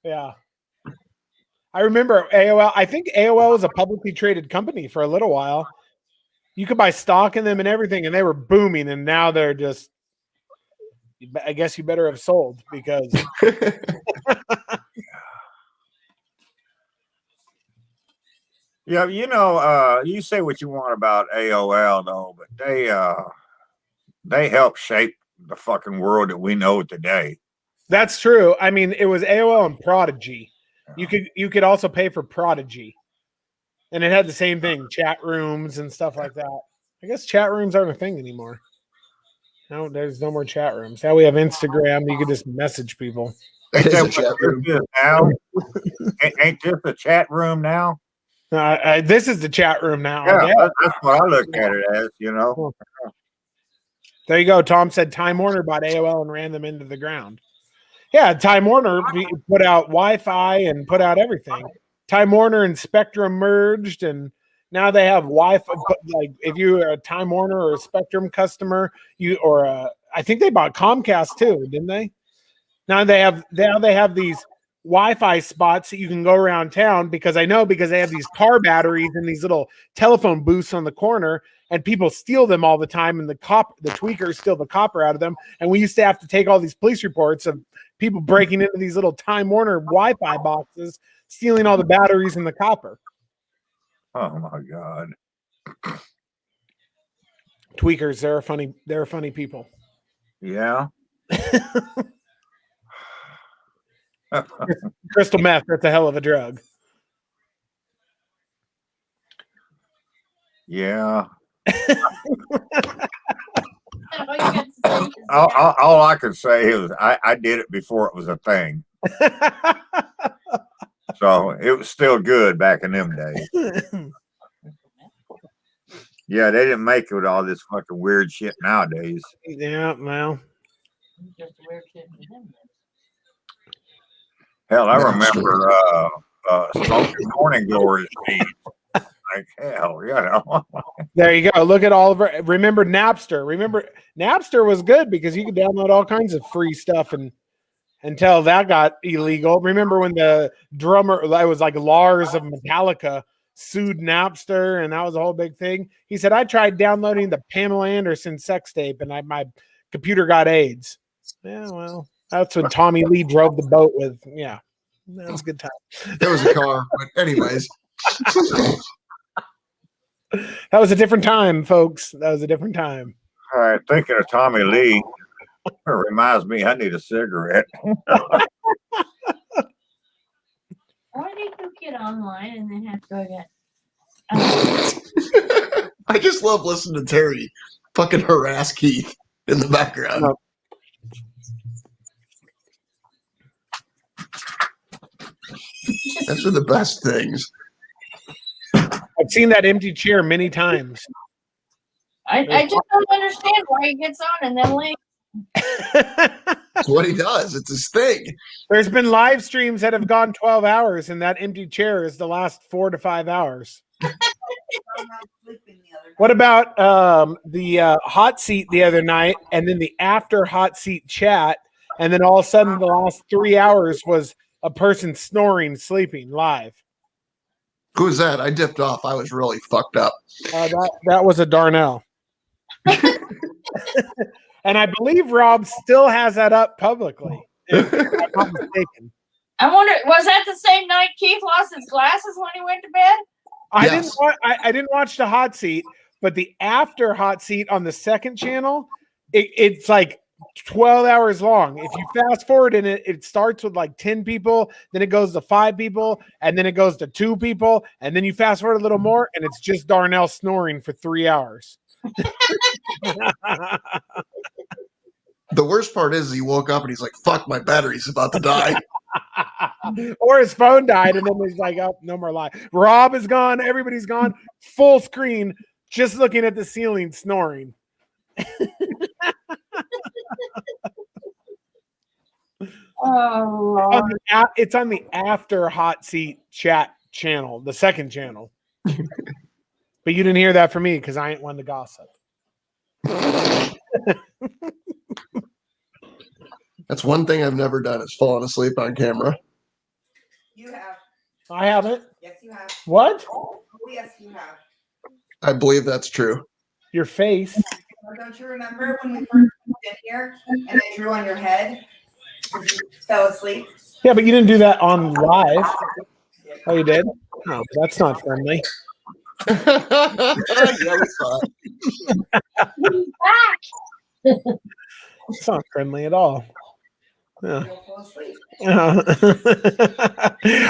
Yeah. I remember AOL. I think AOL was a publicly traded company for a little while. You could buy stock in them and everything, and they were booming. And now they're just, I guess you better have sold because Yeah, you say what you want about AOL though, but they help shape the fucking world that we know today. that's true. I mean, it was AOL and Prodigy. You could also pay for Prodigy, and it had the same thing, chat rooms and stuff like that. I guess chat rooms aren't a thing anymore. No, there's no more chat rooms. Now we have Instagram. You can just message people. It Ain't is that a what chat room. this is now? Ain't this a chat room now? This is the chat room now. Yeah, Yeah. that's what I look at it as, you know. There you go. Tom said Time Warner bought AOL and ran them into the ground. Yeah, Time Warner put out Wi-Fi and put out everything. Time Warner and Spectrum merged, and now they have Wi-Fi. Like if you are a Time Warner or a Spectrum customer, I think they bought Comcast too, didn't they? Now they have these Wi-Fi spots that you can go around town because they have these car batteries and these little telephone booths on the corner, and people steal them all the time, and the tweakers steal the copper out of them. And we used to have to take all these police reports of people breaking into these little Time Warner Wi-Fi boxes, stealing all the batteries and the copper. Oh my God. Tweakers, they're funny people. Yeah. Crystal meth, that's a hell of a drug. Yeah. All you got to say is, All I can say is I did it before it was a thing. So it was still good back in them days. Yeah, they didn't make it with all this fucking weird shit nowadays. Yeah, well. just a weird kid for him. Hell, I That's remember smoking morning glory seeds. Like hell, you know. There you go. Look at Oliver. Remember Napster. Remember Napster was good because you could download all kinds of free stuff until that got illegal. Remember when the drummer, it was like Lars of Metallica, sued Napster, and that was a whole big thing. He said, I tried downloading the Pamela Anderson sex tape and my computer got AIDS. Yeah, well, that's when Tommy Lee drove the boat with. Yeah, that was a good time. There was a car, but anyways. That was a different time, folks. That was a different time. All right, thinking of Tommy Lee, it reminds me I need a cigarette. Why did you get online and then have to go again? I just love listening to Terry fucking harass Keith in the background. That's for the best things. I've seen that empty chair many times. I just don't understand why he gets on and then leaves. That's what he does. It's his thing. There's been live streams that have gone 12 hours, and that empty chair is the last 4 to 5 hours. What about the hot seat the other night, and then the after hot seat chat, and then all of a sudden the last 3 hours was a person snoring, sleeping live? Who's that? I dipped off. I was really fucked up. That was a Darnell. And I believe Rob still has that up publicly, if I'm not mistaken. I wonder, was that the same night Keith lost his glasses when he went to bed? Yes. I didn't watch the hot seat, but the after hot seat on the second channel, it's like 12 hours long. If you fast forward in it, it starts with like 10 people, then it goes to 5 people, and then it goes to 2 people, and then you fast forward a little more, and it's just Darnell snoring for 3 hours. The worst part is he woke up and he's like, fuck, my battery's about to die. Or his phone died, and then he's like, oh, no more live. Rob is gone. Everybody's gone. Full screen, just looking at the ceiling, snoring. Oh, It's on the After Hot Seat chat channel, the second channel. But you didn't hear that from me because I ain't one to gossip. That's one thing I've never done is fallen asleep on camera. You have. I haven't. Yes, you have. What? Oh, yes, you have. I believe that's true. Your face. Oh, don't you remember when we first moved in here and I drew on your head? You fell asleep. Yeah, but you didn't do that on live. Oh, you did? No, that's not friendly. Yeah, we saw it. he's back. It's not friendly at all. Yeah. You'll fall asleep.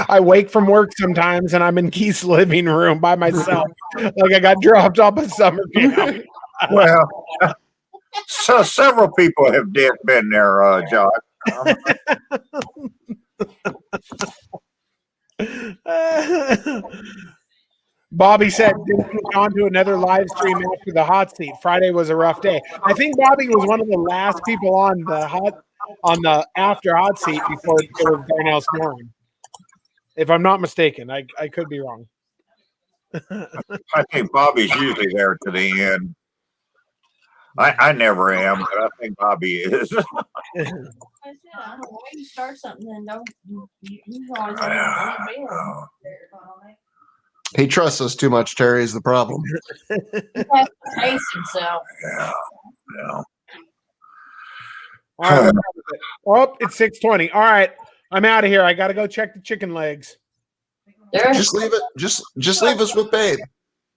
I wake from work sometimes and I'm in Keith's living room by myself. Like I got dropped off at summer camp. Well, so several people have been there, Josh. Bobby said, didn't move on to another live stream after the hot seat. Friday was a rough day. I think Bobby was one of the last people on the after hot seat before it was Darnell snoring. If I'm not mistaken, I could be wrong. I think Bobby's usually there to the end. I never am, but I think Bobby is. I said, I don't know why you start something and don't. You always have to pay Oh, He trusts us too much, Terry, is the problem. He has to pace himself. yeah, yeah. All right. Oh, it's 6:20. All right. I'm out of here. I got to go check the chicken legs. There, Just leave it. Just leave us with Babe.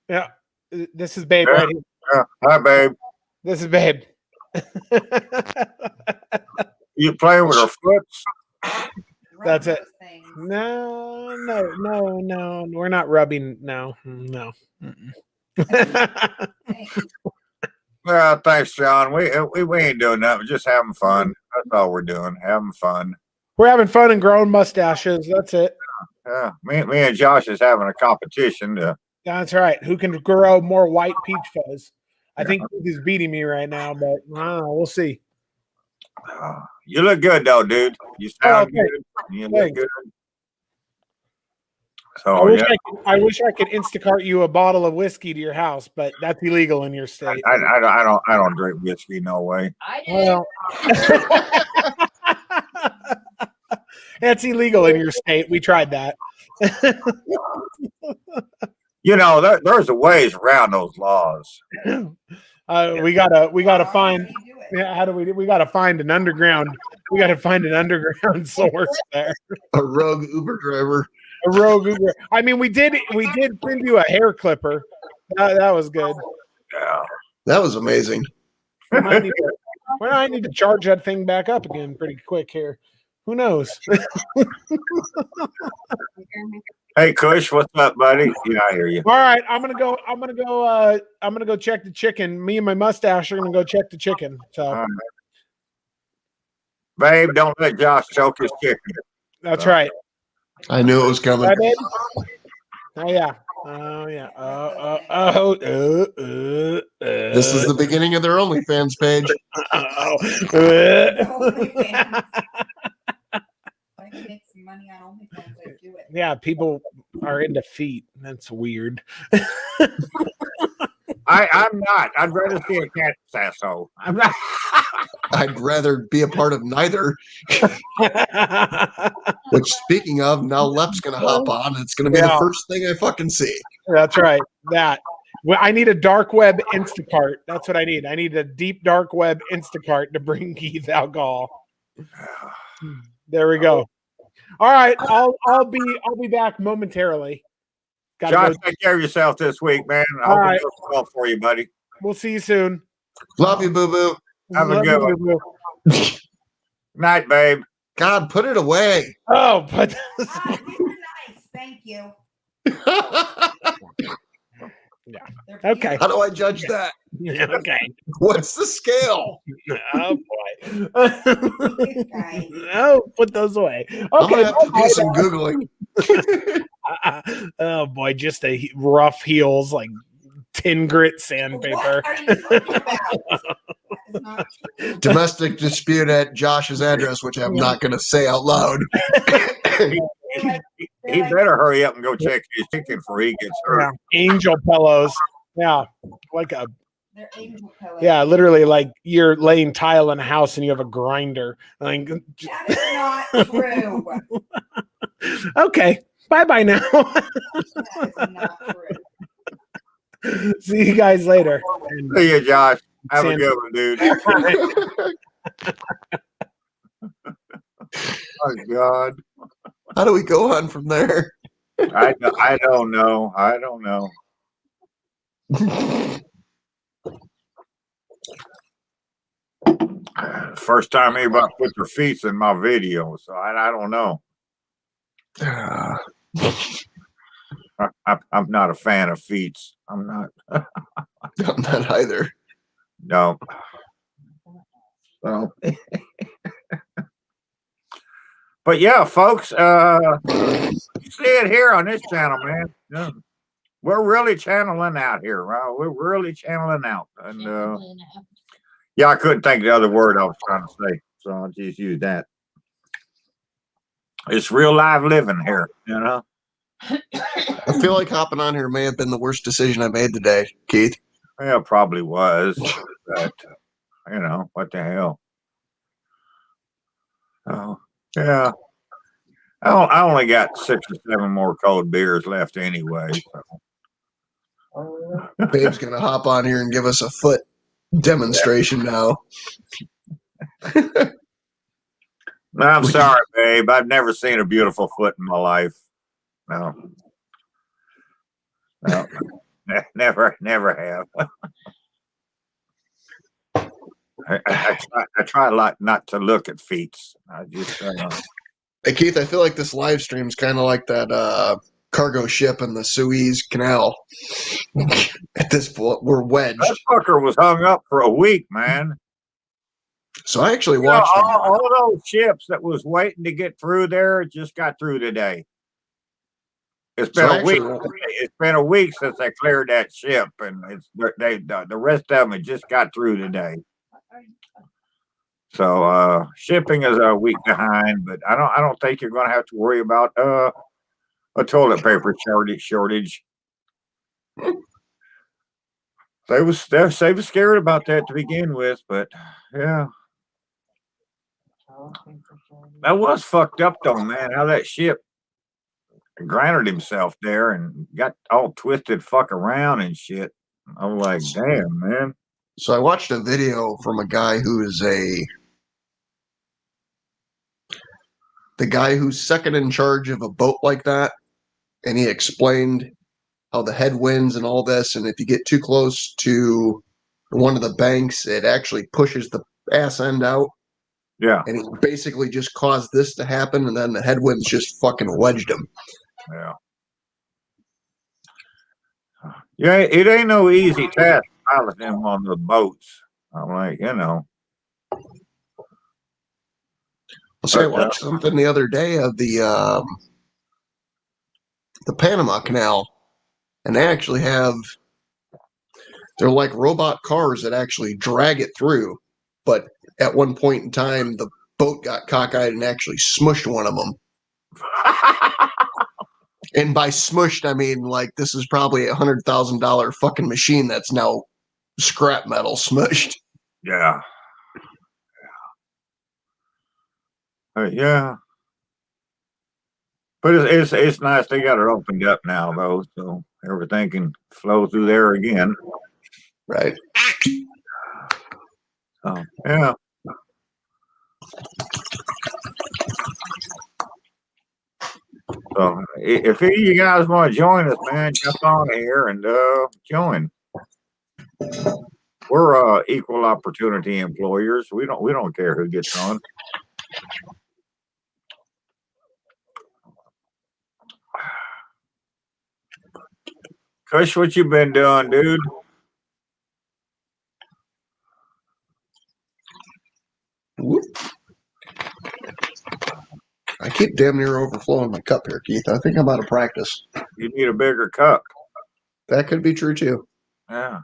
Yeah. This is Babe right here. Yeah. Hi, babe. This is Babe. You playing with her foot? That's it. No. We're not rubbing. No. Well, thanks, John. We ain't doing nothing. Just having fun. That's all we're doing. Having fun. We're having fun and growing mustaches. That's it. Yeah. Me and Josh is having a competition to. That's right. Who can grow more white peach fuzz? I think he's beating me right now, but I don't know. We'll see. You look good though, dude. You sound okay. good. You look Thanks. good. I So wish yeah, I wish I could Instacart you a bottle of whiskey to your house, but that's illegal in your state. I don't drink whiskey. No way. I did. Well, that's illegal in your state. We tried that. You know, there's a ways around those laws. We gotta find. Yeah, how do we gotta find an underground? We gotta find an underground source there. A rogue Uber driver. A rogue Uber. I mean, we did send you a hair clipper. That was good. Yeah. That was amazing. We might need to charge that thing back up again pretty quick here. Who knows? Hey, Kush, what's up, buddy? Yeah, I hear you. All right, I'm gonna go check the chicken. Me and my mustache are gonna go check the chicken. So All right. Babe, don't let Josh choke his chicken. that's right. I knew it was coming. Right, babe? Oh yeah. Oh yeah. This is the beginning of their OnlyFans page. I can make some money on OnlyFans. I do it. Yeah, people are into feet. That's weird. I'm not. I'd rather see a cat's asshole. I'm not. I'd rather be a part of neither. Which, speaking of, now Lep's going to hop on. And it's going to be the first thing I fucking see. That's right. That. Well, I need a dark web Instacart. That's what I need. I need a deep dark web Instacart to bring Keith alcohol. There we go. All right, I'll be back momentarily. Gotta Josh, go. take care of yourself this week, man. All I'll right. do well for you, buddy. We'll see you soon. Love you, boo boo. Have a Love good you, one. boo-boo. Night, babe. God, put it away. Oh, but Ah, these are nice. Thank you. They're Okay. How do I judge that? Okay. What's the scale? Oh boy. Guy. Oh, put those away. I'm Okay. gonna have to do some googling. Oh boy, just a rough heels like tin grit sandpaper. What are you talking about? That is not true. Domestic dispute at Josh's address, which I'm not gonna say out loud. He better hurry up and go check his chicken before he gets hurt. Yeah. Angel pillows. Yeah. Like a They're angel pillows. yeah, literally like you're laying tile in a house and you have a grinder. Like That is not true. okay. Bye-bye now. That is not true. See you guys later. And See you, Josh. Have a Sand- good one, dude. Oh God, How do we go on from there? I don't know. I don't know. First time anybody put their feet in my video, so I don't know. I'm not a fan of feats. I'm not. I'm not either. No. So. But yeah, folks, you see it here on this channel, man. Yeah. We're really channeling out here, right? We're really channeling out. And yeah, I couldn't think of the other word I was trying to say, so I'll just use that. It's real live living here, you know? I feel like hopping on here may have been the worst decision I made today, Keith. Yeah, it probably was. But, you know, what the hell? Oh, yeah. I only got 6 or 7 more cold beers left anyway. So. Babe's gonna hop on here and give us a foot demonstration now. I'm sorry, babe. I've never seen a beautiful foot in my life. No. No. Never have. I try a lot not to look at feet. I just Hey Keith, I feel like this live stream's kind of like that cargo ship in the Suez Canal. At this point, we're wedged. that fucker was hung up for a week, man. So I actually You know, watched. all those ships that was waiting to get through there just got through today. It's been So a week. actually- It's been a week since they cleared that ship, and the rest of them just got through today. So shipping is a week behind, but I don't think you're going to have to worry about a toilet paper shortage. They was scared about that to begin with, but yeah, that was fucked up though, man. How that ship grounded himself there and got all twisted fuck around and shit. I'm like, damn, man. So I watched a video from a guy who is the guy who's second in charge of a boat like that, and he explained how the headwinds and all this, and if you get too close to one of the banks, it actually pushes the ass end out, Yeah, and he basically just caused this to happen, and then the headwinds just fucking wedged him. yeah. Yeah, it ain't no easy task piloting them on the boats. I'm like, you know. So I watched something the other day of the Panama Canal, and they actually they're like robot cars that actually drag it through, but at one point in time, the boat got cockeyed and actually smushed one of them. And by smushed, I mean like this is probably $100,000 fucking machine that's now scrap metal smushed. Yeah. Yeah. But it's nice they got it opened up now though, so everything can flow through there again. Right. So yeah. So if any of you guys want to join us, man, jump on here and join. We're equal opportunity employers. We don't care who gets on. Kush, what you been doing, dude? Whoop. I keep damn near overflowing my cup here, Keith. I think I'm out of practice. You need a bigger cup. That could be true too. Yeah.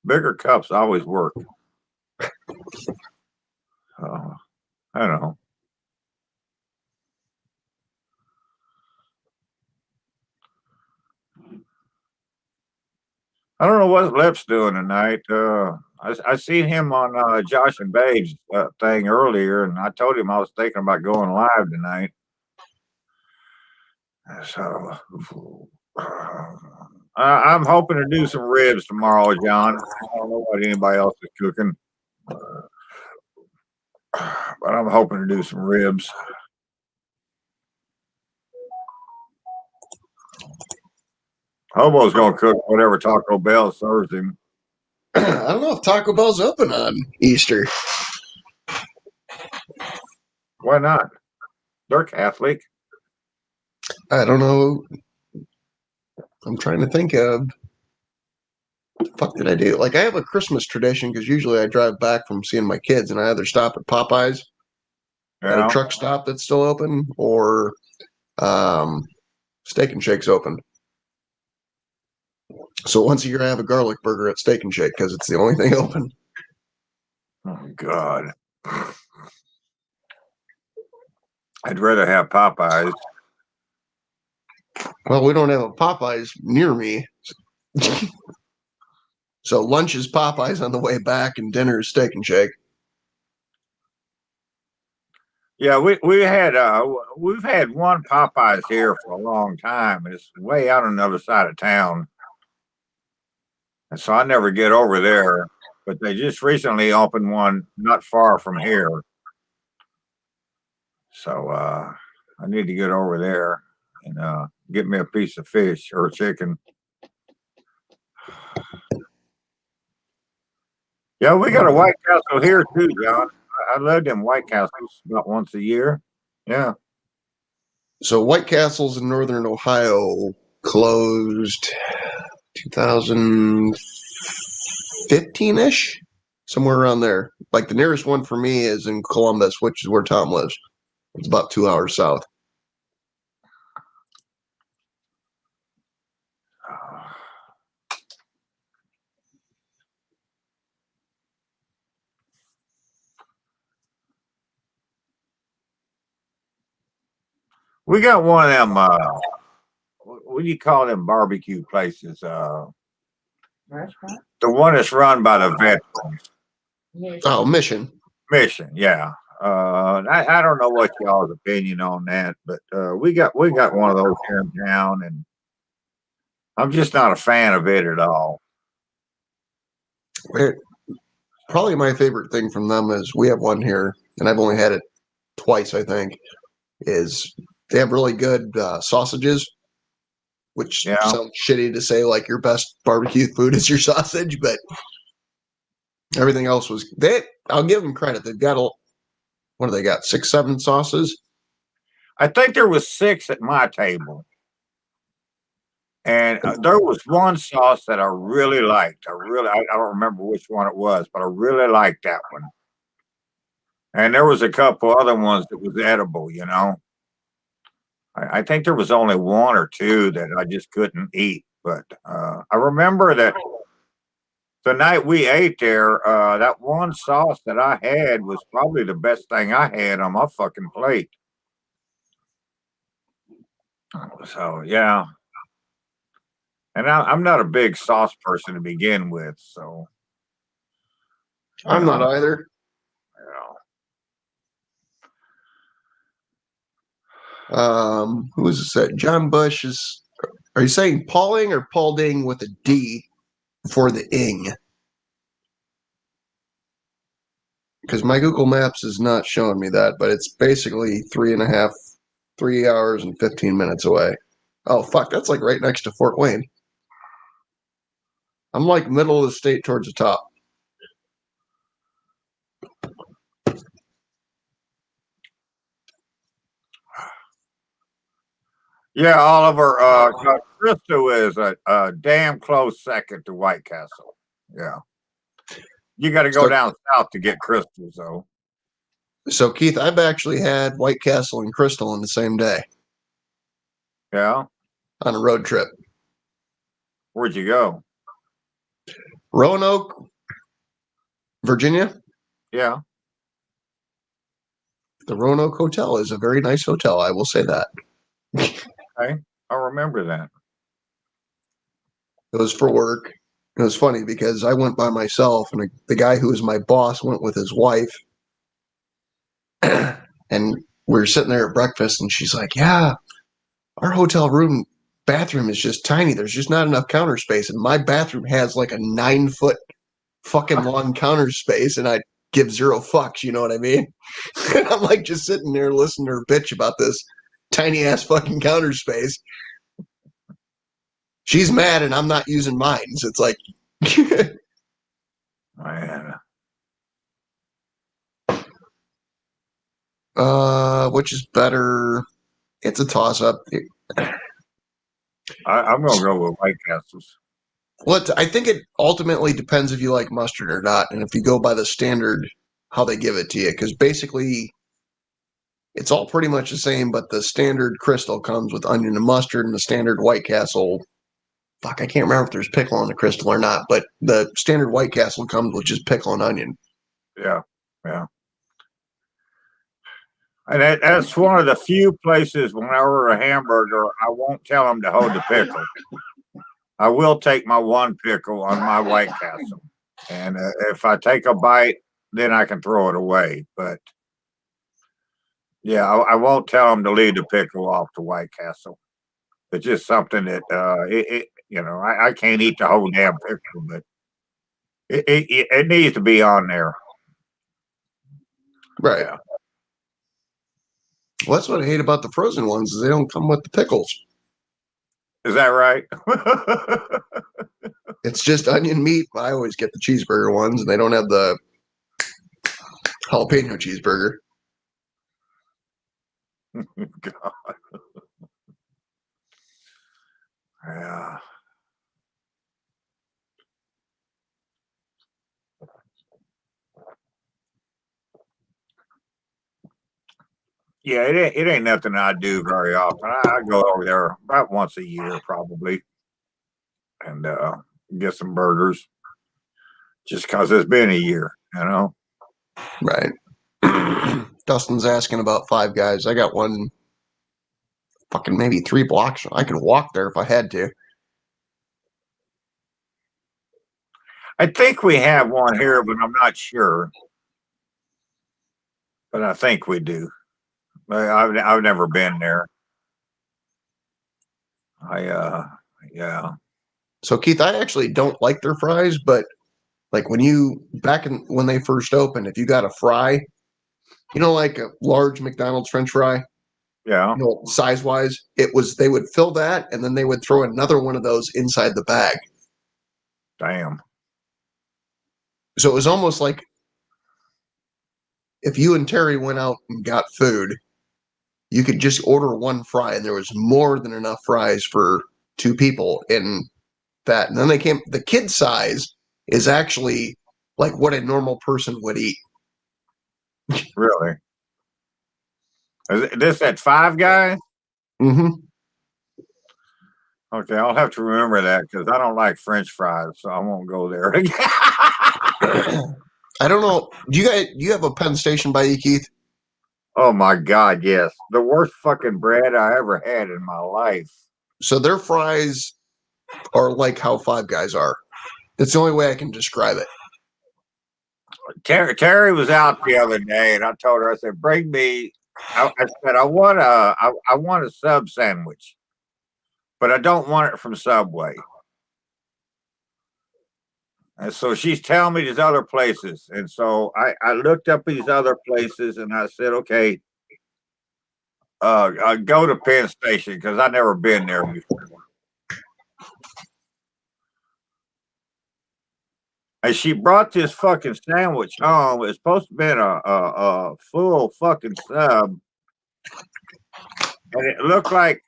Bigger cups always work. I don't know. I don't know what Lep's doing tonight. I seen him on Josh and Babe's thing earlier, and I told him I was thinking about going live tonight. So I'm hoping to do some ribs tomorrow, John. I don't know what anybody else is cooking, but I'm hoping to do some ribs. Hobo's gonna cook whatever Taco Bell serves him. I don't know if Taco Bell's open on Easter. Why not? They're Catholic. I don't know. I'm trying to think of what the fuck did I do? Like I have a Christmas tradition because usually I drive back from seeing my kids and I either stop at Popeyes at Yeah. a truck stop that's still open or Steak and Shake's open. So once a year I have a garlic burger at Steak and Shake because it's the only thing open. Oh God. I'd rather have Popeyes. Well, we don't have a Popeyes near me. So lunch is Popeyes on the way back and dinner is Steak and Shake. Yeah, we've had one Popeyes here for a long time, and it's way out on the other side of town. And so I never get over there. But they just recently opened one not far from here. So I need to get over there and get me a piece of fish or chicken. Yeah, we got a White Castle here too, John. I love them White Castles about once a year. Yeah. So White Castles in Northern Ohio closed 2015-ish, somewhere around there. Like the nearest one for me is in Columbus, which is where Tom lives. It's about 2 hours south. We got one of them what do you call them barbecue places? Restaurant? The one that's run by the veterans. Yes. Oh, Mission. Mission, yeah. I don't know what y'all's opinion on that, but we got one of those here in town, and I'm just not a fan of it at all. Probably my favorite thing from them is we have one here, and I've only had it twice, I think, is they have really good sausages, which Yeah. sounds shitty to say like your best barbecue food is your sausage, but everything else was I'll give them credit. They've got what do they got? 6, 7 sauces. I think there was 6 at my table, and there was one sauce that I really liked. I don't remember which one it was, but I really liked that one. And there was a couple other ones that was edible, you know. I think there was only 1 or 2 that I just couldn't eat. But I remember that the night we ate there, that one sauce that I had was probably the best thing I had on my fucking plate. So yeah, and I'm not a big sauce person to begin with, so I'm not either. You know. Who is this? John Bush is. Are you saying Pauling or Paulding with a D before the ing? Because my Google Maps is not showing me that, but it's basically 3 hours and 15 minutes away. Oh fuck, that's like right next to Fort Wayne. I'm like middle of the state towards the top. Yeah, Oliver. Crystal is a damn close second to White Castle. Yeah, you got to go So- down south to get Crystals, though. So Keith, I've actually had White Castle and Crystal in the same day Yeah, on a road trip. where'd you go? Roanoke, Virginia. Yeah, The Roanoke Hotel is a very nice hotel. I will say that. I remember that. It was for work. It was funny because I went by myself, and the guy who was my boss went with his wife. And we were sitting there at breakfast, and she's like, "Yeah, our hotel room bathroom is just tiny. There's just not enough counter space, and my bathroom has like a 9 foot fucking long counter space, and I give zero fucks. You know what I mean?" And I'm like just sitting there listening to her bitch about this tiny ass fucking counter space. She's mad, and I'm not using mine. So it's like. Man, Which is better? It's a toss up. I'm gonna go with White Castles. Well, I think it ultimately depends if you like mustard or not, and if you go by the standard how they give it to you, because basically it's all pretty much the same, but the standard Crystal comes with onion and mustard, and the standard White Castle. Fuck, I can't remember if there's pickle on the Crystal or not, but the standard White Castle comes with just pickle and onion. Yeah, yeah. And that's one of the few places when I order a hamburger, I won't tell them to hold the pickle. I will take my one pickle on my White Castle. And if I take a bite, then I can throw it away. But yeah, I won't tell them to leave the pickle off the White Castle. It's just something that, I can't eat the whole damn pickle, but it needs to be on there. Right. Yeah. Well, that's what I hate about the frozen ones is they don't come with the pickles. Is that right? It's just onion meat. I always get the cheeseburger ones, and they don't have the jalapeno cheeseburger. God. Yeah. Yeah, it ain't nothing I do very often. I go over there about once a year, probably, and get some burgers, just because it's been a year, Right. Dustin's asking about Five Guys. I got one fucking maybe 3 blocks. I could walk there if I had to. I think we have one here, but I'm not sure. But I think we do. But I've never been there. Yeah. So Keith, I actually don't like their fries, but like when they first opened, if you got a fry, like a large McDonald's French fry, Yeah. size wise, they would fill that and then they would throw another one of those inside the bag. Damn. So it was almost like if you and Terry went out and got food, you could just order one fry and there was more than enough fries for 2 people in that. And then the kid size is actually like what a normal person would eat. Really? Is this at Five Guys? Mm-hmm. Okay, I'll have to remember that because I don't like French fries, so I won't go there again. I don't know. Do you have a Penn Station by you, Keith? Oh my God, yes. The worst fucking bread I ever had in my life. So their fries are like how Five Guys are. That's the only way I can describe it. Terry was out the other day, and I told her, I said, "Bring me." I said, "I want a sub sandwich, but I don't want it from Subway." And so she's telling me these other places, and so I looked up these other places, and I said, "Okay, go to Penn Station because I've never been there before." And she brought this fucking sandwich home. It's supposed to be a full fucking sub. and it looked like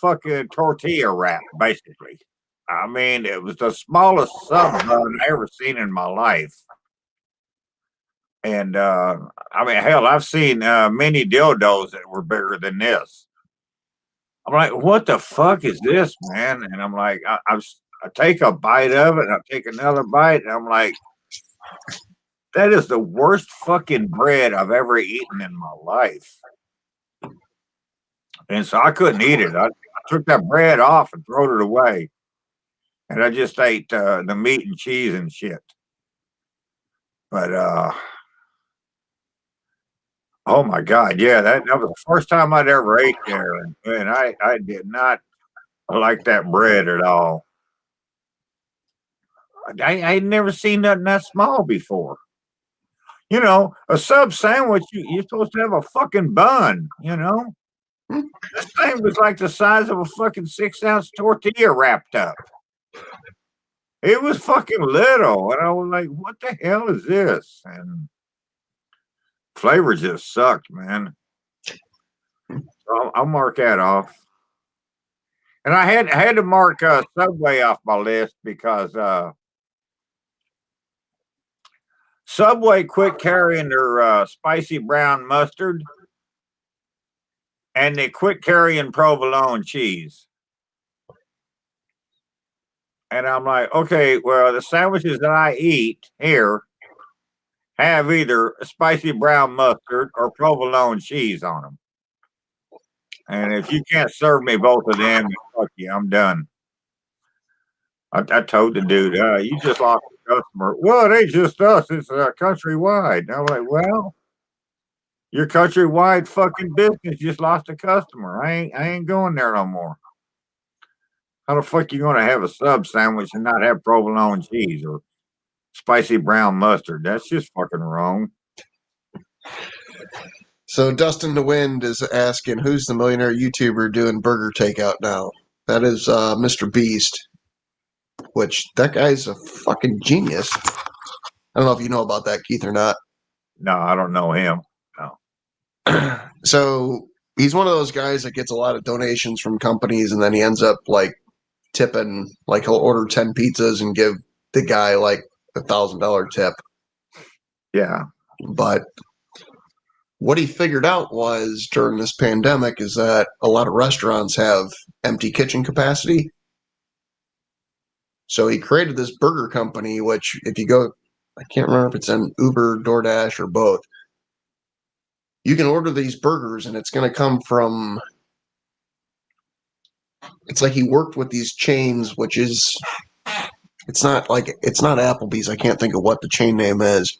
fucking tortilla wrap, basically. I mean, it was the smallest sub bun I ever seen in my life. And I mean, hell, I've seen mini dildos that were bigger than this. I'm like, what the fuck is this, man? And I'm like, I take a bite of it, and I take another bite, and I'm like, that is the worst fucking bread I've ever eaten in my life. And so I couldn't eat it. I took that bread off and threw it away. And I just ate the meat and cheese and shit. But oh my God, yeah, that was the first time I'd ever ate there. And I did not like that bread at all. I had never seen nothing that small before. You know, a sub sandwich, you're supposed to have a fucking bun, you know? This thing was like the size of a fucking 6-ounce tortilla wrapped up. It was fucking little. And I was like, what the hell is this? And flavor just sucked, man. So I'll mark that off. And I had to mark Subway off my list because Subway quit carrying their spicy brown mustard, and they quit carrying provolone cheese. And I'm like, okay, well, the sandwiches that I eat here have either spicy brown mustard or provolone cheese on them. And if you can't serve me both of them, fuck you, I'm done. I told the dude, you just lost a customer. Well, it ain't just us, it's countrywide. And I'm like, well, your countrywide fucking business just lost a customer. I ain't going there no more. How the fuck you gonna have a sub sandwich and not have provolone cheese or spicy brown mustard? That's just fucking wrong. So Dustin the Wind is asking, who's the millionaire YouTuber doing burger takeout now? That is Mr. Beast, which that guy's a fucking genius. I don't know if you know about that, Keith, or not. No, I don't know him. No. So he's one of those guys that gets a lot of donations from companies, and then he ends up like tipping, like he'll order 10 pizzas and give the guy like $1,000 tip. Yeah. But what he figured out was during this pandemic is that a lot of restaurants have empty kitchen capacity. So he created this burger company, which if you go, I can't remember if it's on Uber, DoorDash, or both. You can order these burgers and it's going to come from, it's like he worked with these chains, which is, it's not Applebee's. I can't think of what the chain name is,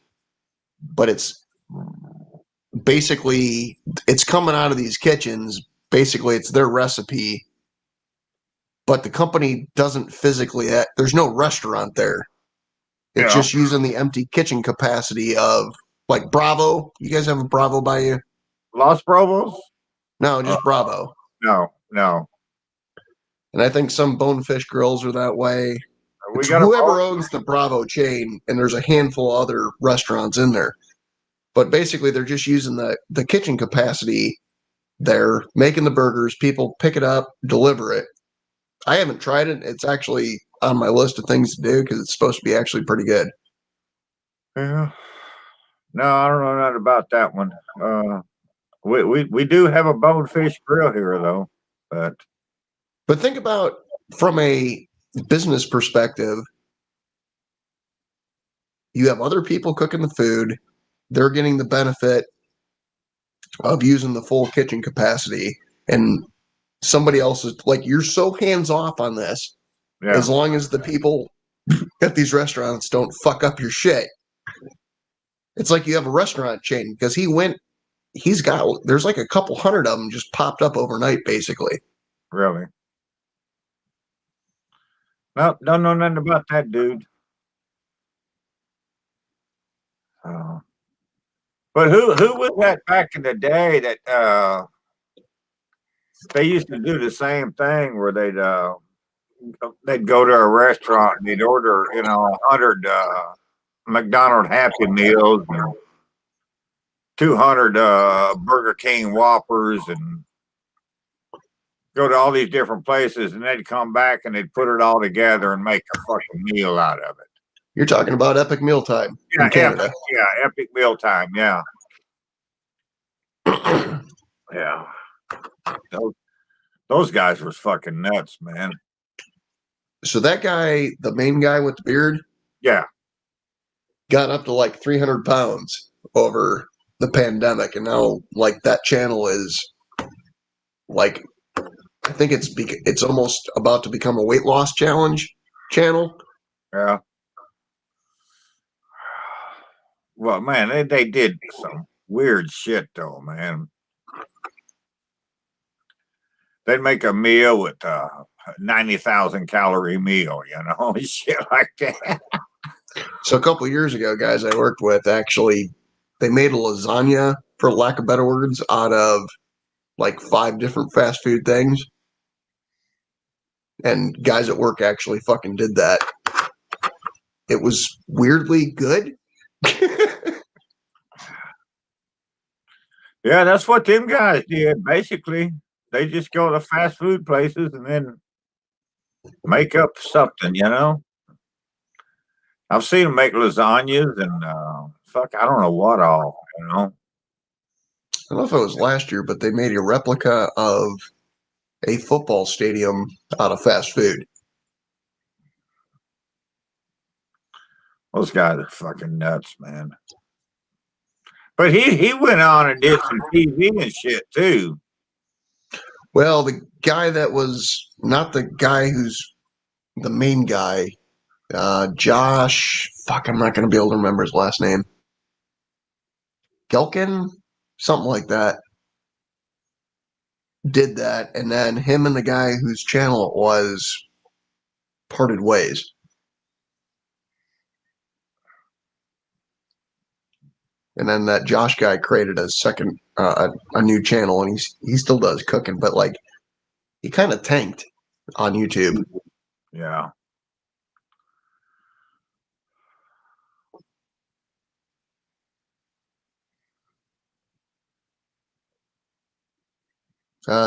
but it's basically, it's coming out of these kitchens. Basically, it's their recipe, but the company doesn't physically, there's no restaurant there. It's just using the empty kitchen capacity of like Bravo. You guys have a Bravo by you? Los Bravos? No, just Bravo. No. And I think some Bonefish Grills are that way. We got whoever owns the Bravo chain, and there's a handful of other restaurants in there. But basically, they're just using the kitchen capacity there, making the burgers. People pick it up, deliver it. I haven't tried it. It's actually on my list of things to do because it's supposed to be actually pretty good. Yeah. No, I don't know nothing about that one. We do have a Bonefish Grill here though, but think about from a business perspective, you have other people cooking the food. They're getting the benefit of using the full kitchen capacity, and somebody else is like, you're so hands off on this. Yeah. As long as the people at these restaurants don't fuck up your shit. It's like you have a restaurant chain because there's like a couple hundred of them just popped up overnight, basically. Really? No, don't know nothing about that dude. But who was that back in the day that they used to do the same thing where they'd go to a restaurant and they'd order 100 McDonald's Happy Meals and 200 Burger King Whoppers and go to all these different places, and they'd come back and they'd put it all together and make a fucking meal out of it. You're talking about Epic Mealtime Yeah, in Canada. Epic Mealtime. Yeah, yeah. Those guys were fucking nuts, man. So that guy, the main guy with the beard, Yeah, got up to like 300 pounds over the pandemic, and now like that channel is like, I think it's almost about to become a weight loss challenge channel. yeah. Well, man, they did some weird shit though, man. They'd make a meal with 90,000 calorie meal, you know, shit like that. So a couple of years ago, guys I worked with actually, they made a lasagna, for lack of better words, out of like 5 different fast food things. And guys at work actually fucking did that. It was weirdly good. Yeah, that's what them guys did. Basically, they just go to fast food places and then make up something, you know. I've seen them make lasagnas and fuck, I don't know what all, you know. I don't know if it was last year, but they made a replica of a football stadium out of fast food. Those guys are fucking nuts, man. But he went on and did some TV and shit too. Well, the guy that was not the guy who's the main guy, Josh, fuck, I'm not going to be able to remember his last name. Gelkin, something like that, did that, and then him and the guy whose channel it was parted ways. And then that Josh guy created a second, a new channel, and he still does cooking, but like he kind of tanked on YouTube. Yeah.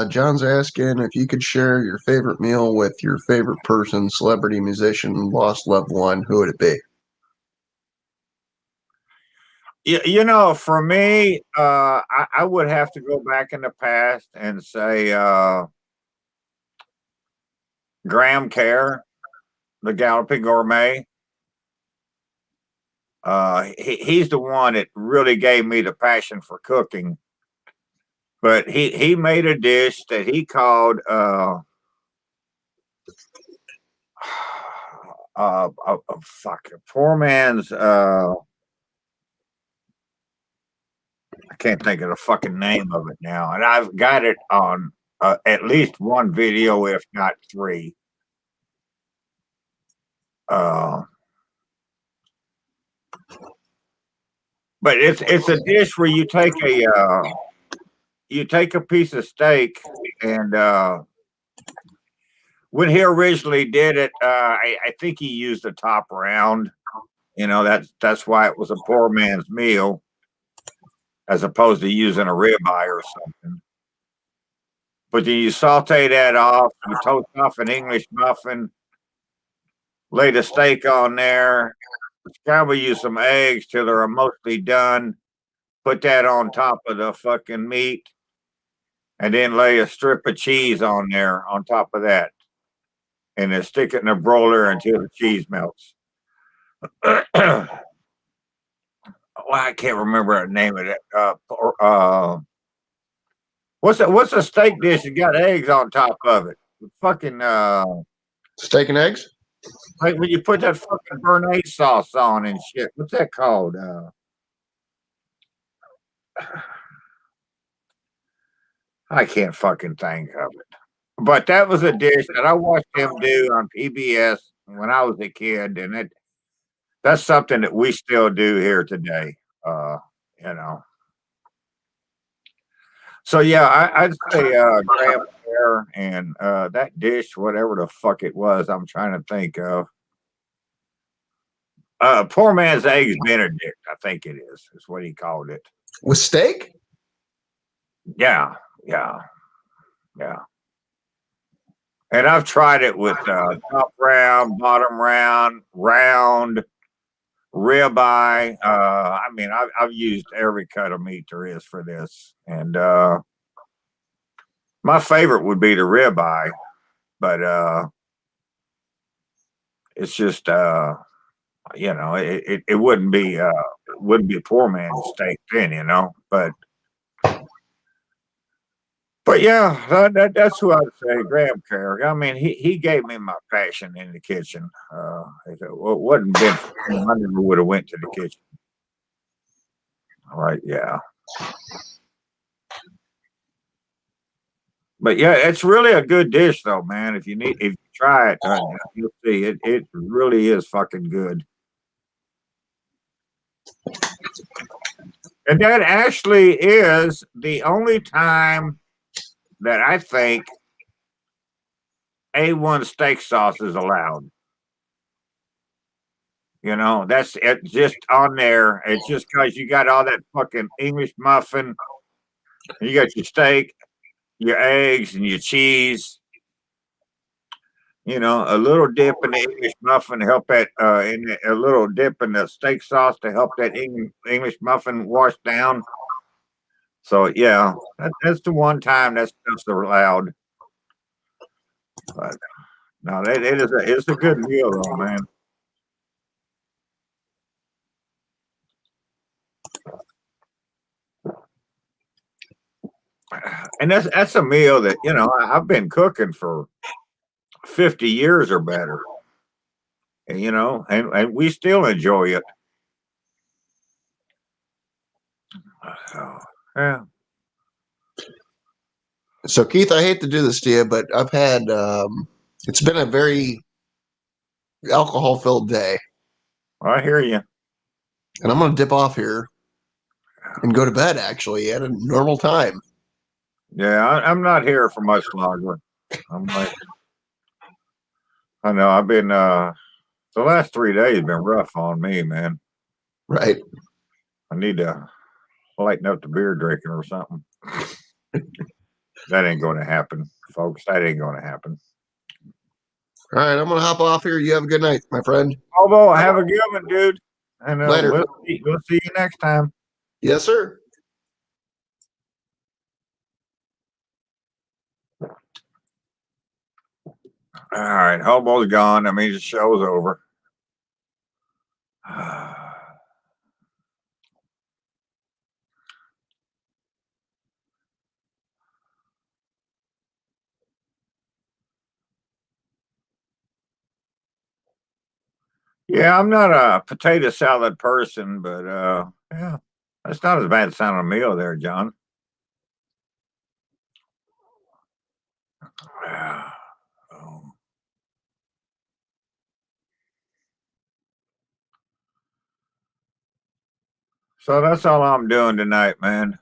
John's asking if you could share your favorite meal with your favorite person, celebrity, musician, lost loved one, who would it be? You know, for me, I would have to go back in the past and say Graham Kerr, the Galloping Gourmet. He's the one that really gave me the passion for cooking. But he made a dish that he called fuck, poor man's I can't think of the fucking name of it now, and I've got it on at least one video, if not 3. But it's a dish where you take a piece of steak, and when he originally did it, I think he used the top round. You know, that's why it was a poor man's meal, as opposed to using a ribeye or something. But then you saute that off, you toast off an English muffin, lay the steak on there, scramble you some eggs till they're mostly done, put that on top of the fucking meat, and then lay a strip of cheese on there on top of that. And then stick it in a broiler until the cheese melts. Well, I can't remember the name of it. What's a steak dish that got eggs on top of it? Fucking Steak and eggs? like when you put that fucking béarnaise sauce on and shit. What's that called? I can't fucking think of it. But that was a dish that I watched him do on PBS when I was a kid, and that's something that we still do here today. You know. So yeah, I'd say Graham Kerr and that dish, whatever the fuck it was, I'm trying to think of. Poor man's eggs Benedict, I think it is what he called it. With steak? Yeah. And I've tried it with top round, bottom round, round, ribeye. I mean, I've used every cut of meat there is for this, and my favorite would be the ribeye, but it's just it wouldn't be a poor man's steak then, But yeah, that's who I'd say, Graham Carrick. I mean, he gave me my passion in the kitchen. If it wasn't been for him, I never would have went to the kitchen. All right, yeah. But yeah, it's really a good dish, though, man. If you try it, you'll see it really is fucking good. And that actually is the only time that I think A1 steak sauce is allowed. That's it, just on there. It's just because you got all that fucking English muffin. You got your steak, your eggs, and your cheese. A little dip in the English muffin to help that, a little dip in the steak sauce to help that English muffin wash down. So yeah, that's the one time that stuff's allowed. But no, it's a good meal though, man. And that's a meal that I've been cooking for 50 years or better, and we still enjoy it. So, yeah. So Keith, I hate to do this to you, but I've had it's been a very alcohol filled day, I hear you. and I'm going to dip off here and go to bed actually at a normal time. Yeah, I'm not here for much longer. I'm like, I know I've been the last 3 days been rough on me, man. Right. I need to lighten up the beer drinking or something. That ain't going to happen, folks. That ain't going to happen. All right, I'm going to hop off here. You have a good night, my friend. Although, have a good one, dude. And Later. We'll see you next time. Yes, sir. All right, Hobo's gone. That means the show's over. Yeah, I'm not a potato salad person, but yeah, that's not as bad sounding meal there, John. Oh. So that's all I'm doing tonight, man.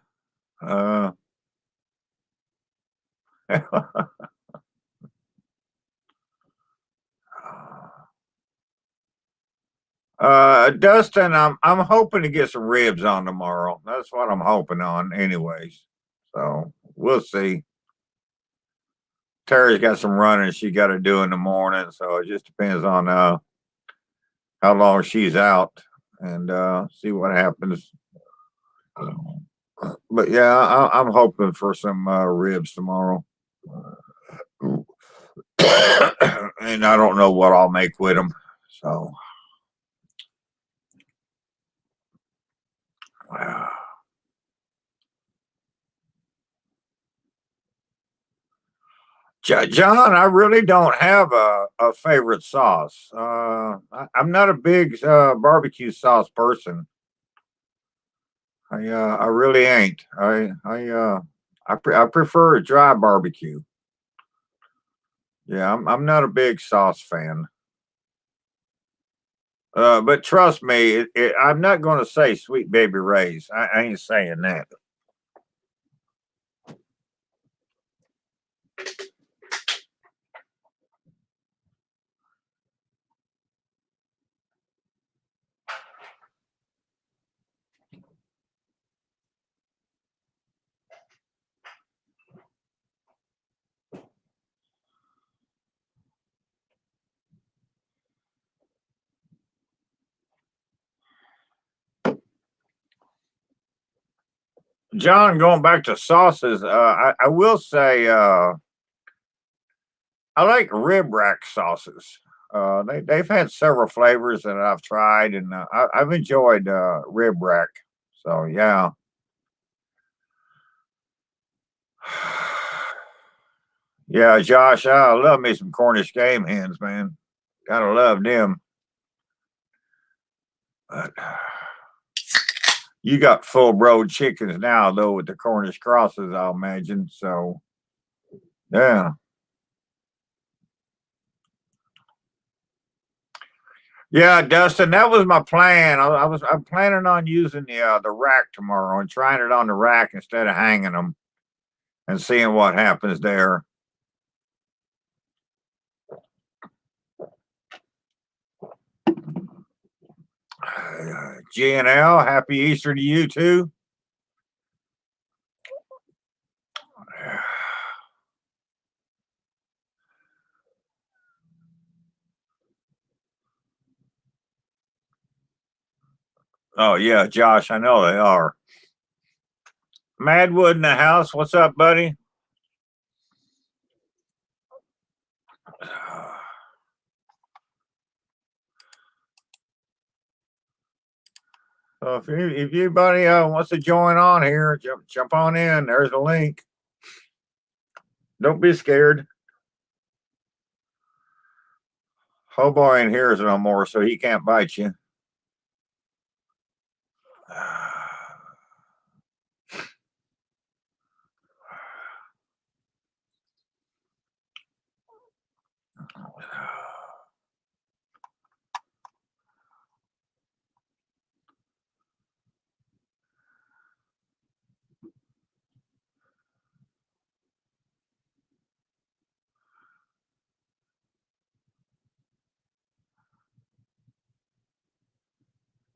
Dustin, I'm hoping to get some ribs on tomorrow. That's what I'm hoping on, anyways. So we'll see. Terry's got some running she got to do in the morning, so it just depends on how long she's out and see what happens. But yeah, I'm hoping for some ribs tomorrow. And I don't know what I'll make with them. So, John, I really don't have a favorite sauce. I'm not a big barbecue sauce person. I really ain't. I prefer a dry barbecue. Yeah, I'm not a big sauce fan. But trust me, I'm not going to say Sweet Baby Ray's. I ain't saying that. John, going back to sauces, I will say I like rib rack sauces. They've had several flavors that I've tried, and I've enjoyed rib rack. So yeah. Yeah, Josh, I love me some Cornish game hens, man. Gotta love them. But you got full broed chickens now, though, with the Cornish crosses, I'll imagine. So, yeah. Yeah, Dustin, that was my plan. I'm planning on using the rack tomorrow and trying it on the rack instead of hanging them and seeing what happens there. GNL, happy Easter to you too. Oh yeah, Josh, I know they are. Madwood in the house. What's up, buddy? So if anybody wants to join on here, jump on in. There's a link. Don't be scared. Hobo ain't here no more, so he can't bite you.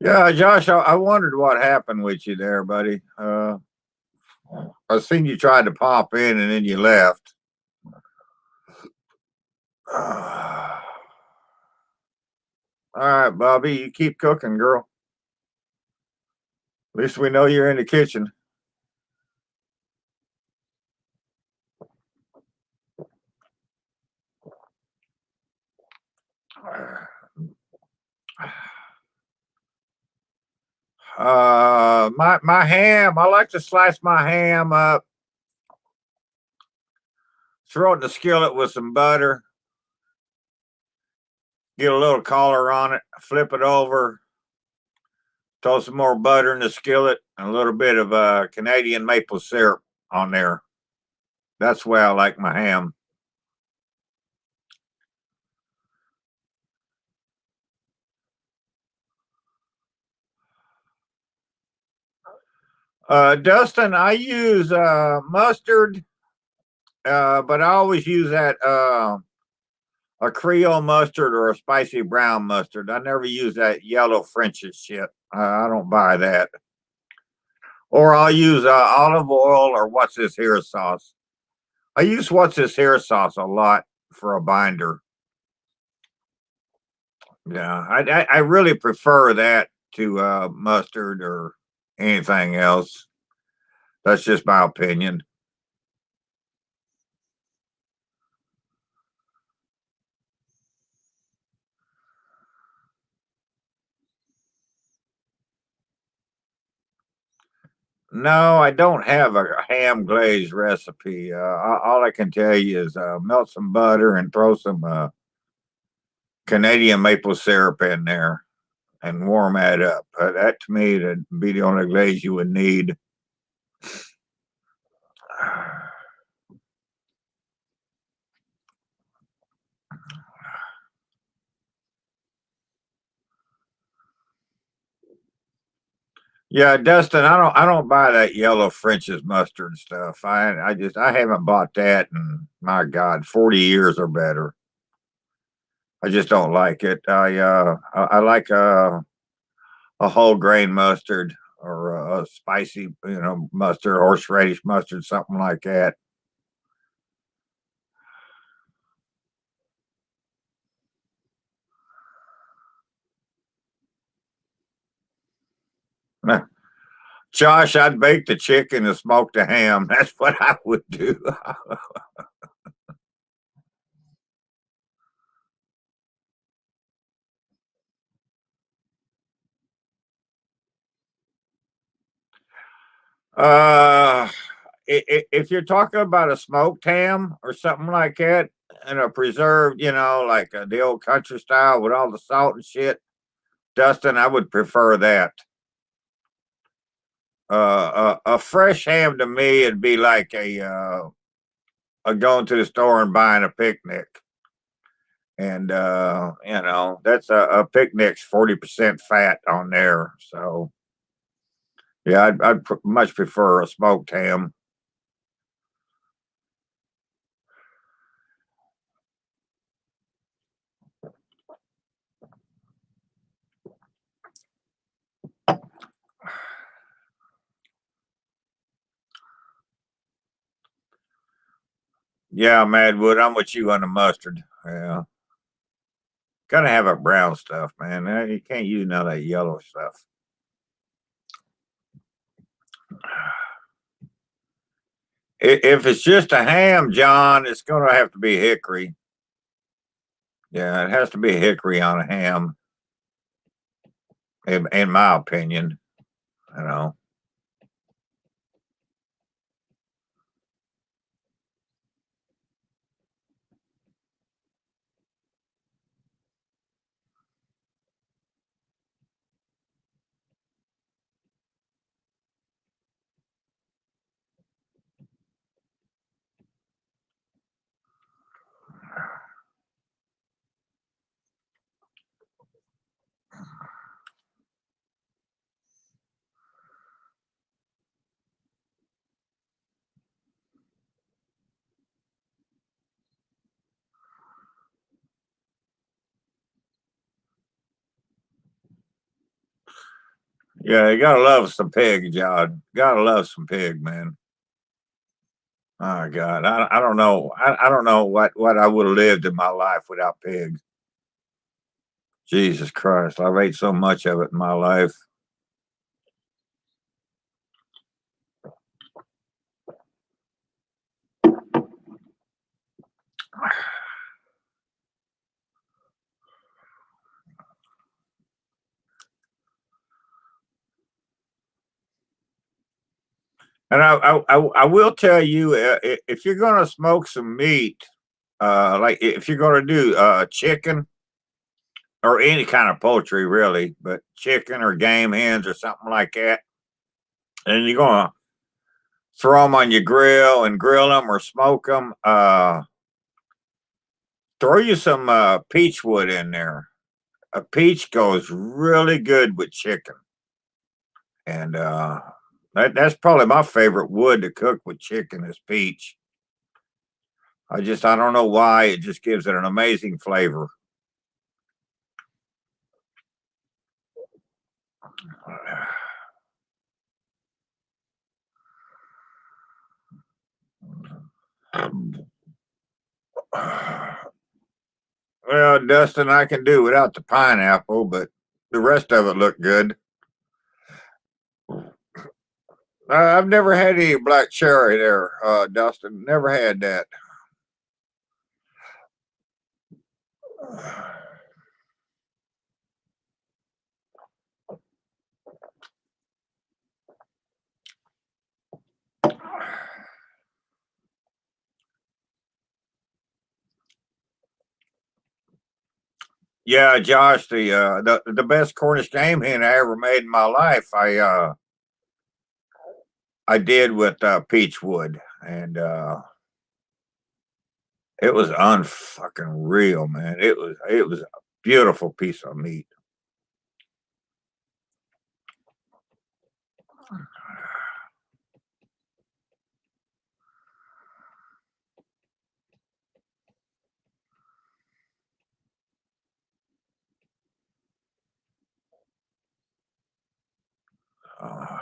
Yeah, Josh, I wondered what happened with you there, buddy. I seen you tried to pop in and then you left. All right, Bobby, you keep cooking, girl. At least we know you're in the kitchen. My ham. I like to slice my ham up, throw it in the skillet with some butter, get a little collar on it, flip it over, throw some more butter in the skillet, and a little bit of Canadian maple syrup on there. That's the way I like my ham. Dustin, I use mustard, but I always use that a Creole mustard or a spicy brown mustard. I never use that yellow French's shit. I don't buy that. Or I'll use olive oil or what's this here sauce. I use what's this here sauce a lot for a binder. Yeah, I really prefer that to mustard or anything else. That's just my opinion. No, I don't have a ham glaze recipe. All I can tell you is melt some butter and throw some Canadian maple syrup in there and warm that up. That to me would be the only glaze you would need. Yeah, Dustin, I don't buy that yellow French's mustard stuff. I haven't bought that in my God, 40 years or better. I just don't like it. I like a whole grain mustard or a spicy, mustard, horseradish mustard, something like that. Josh, I'd bake the chicken and smoke the ham. That's what I would do. uh, if you're talking about a smoked ham or something like that, and a preserved, like the old country style with all the salt and shit, Dustin, I would prefer that. A fresh ham to me, it'd be like a going to the store and buying a picnic. And that's a picnic's 40% fat on there. So yeah, I'd much prefer a smoked ham. Yeah, Madwood, I'm with you on the mustard. Yeah. Gotta have a brown stuff, man. You can't use none of that yellow stuff. If it's just a ham, John, it's gonna have to be hickory. Yeah, it has to be hickory on a ham, in my opinion. You know. Yeah, you gotta love some pig, John. Gotta love some pig, man. Oh God, I don't know. I don't know what I would have lived in my life without pig. Jesus Christ, I've ate so much of it in my life. And I will tell you, if you're gonna smoke some meat, like if you're gonna do chicken or any kind of poultry, really, but chicken or game hens or something like that, and you're gonna throw them on your grill and grill them or smoke them, throw you some peach wood in there. A peach goes really good with chicken, and that's probably my favorite wood to cook with chicken is peach. I don't know why it just gives it an amazing flavor. Well, Dustin, I can do without the pineapple, but the rest of it looked good. I've never had any black cherry there, Dustin. Never had that. Yeah, Josh, the best Cornish game hen I ever made in my life, I did with peach wood, and it was unfucking real, man. It was a beautiful piece of meat. Uh,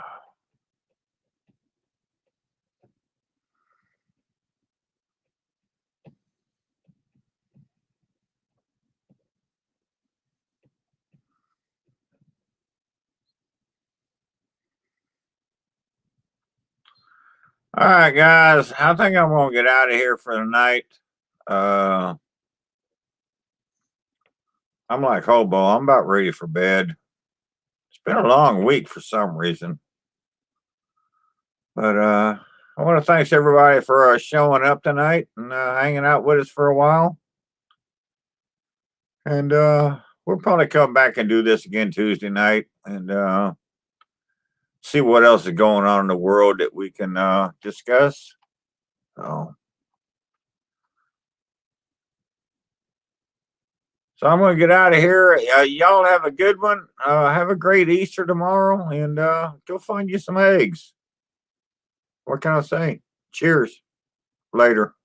All right, guys. I think I'm gonna get out of here for the night. I'm like hobo. I'm about ready for bed. It's been a long week for some reason. But I want to thank everybody for showing up tonight and hanging out with us for a while. And we'll probably come back and do this again Tuesday night and see what else is going on in the world that we can discuss. So I'm going to get out of here. Y'all have a good one. Have a great Easter tomorrow and go find you some eggs. What can I say? Cheers. Later.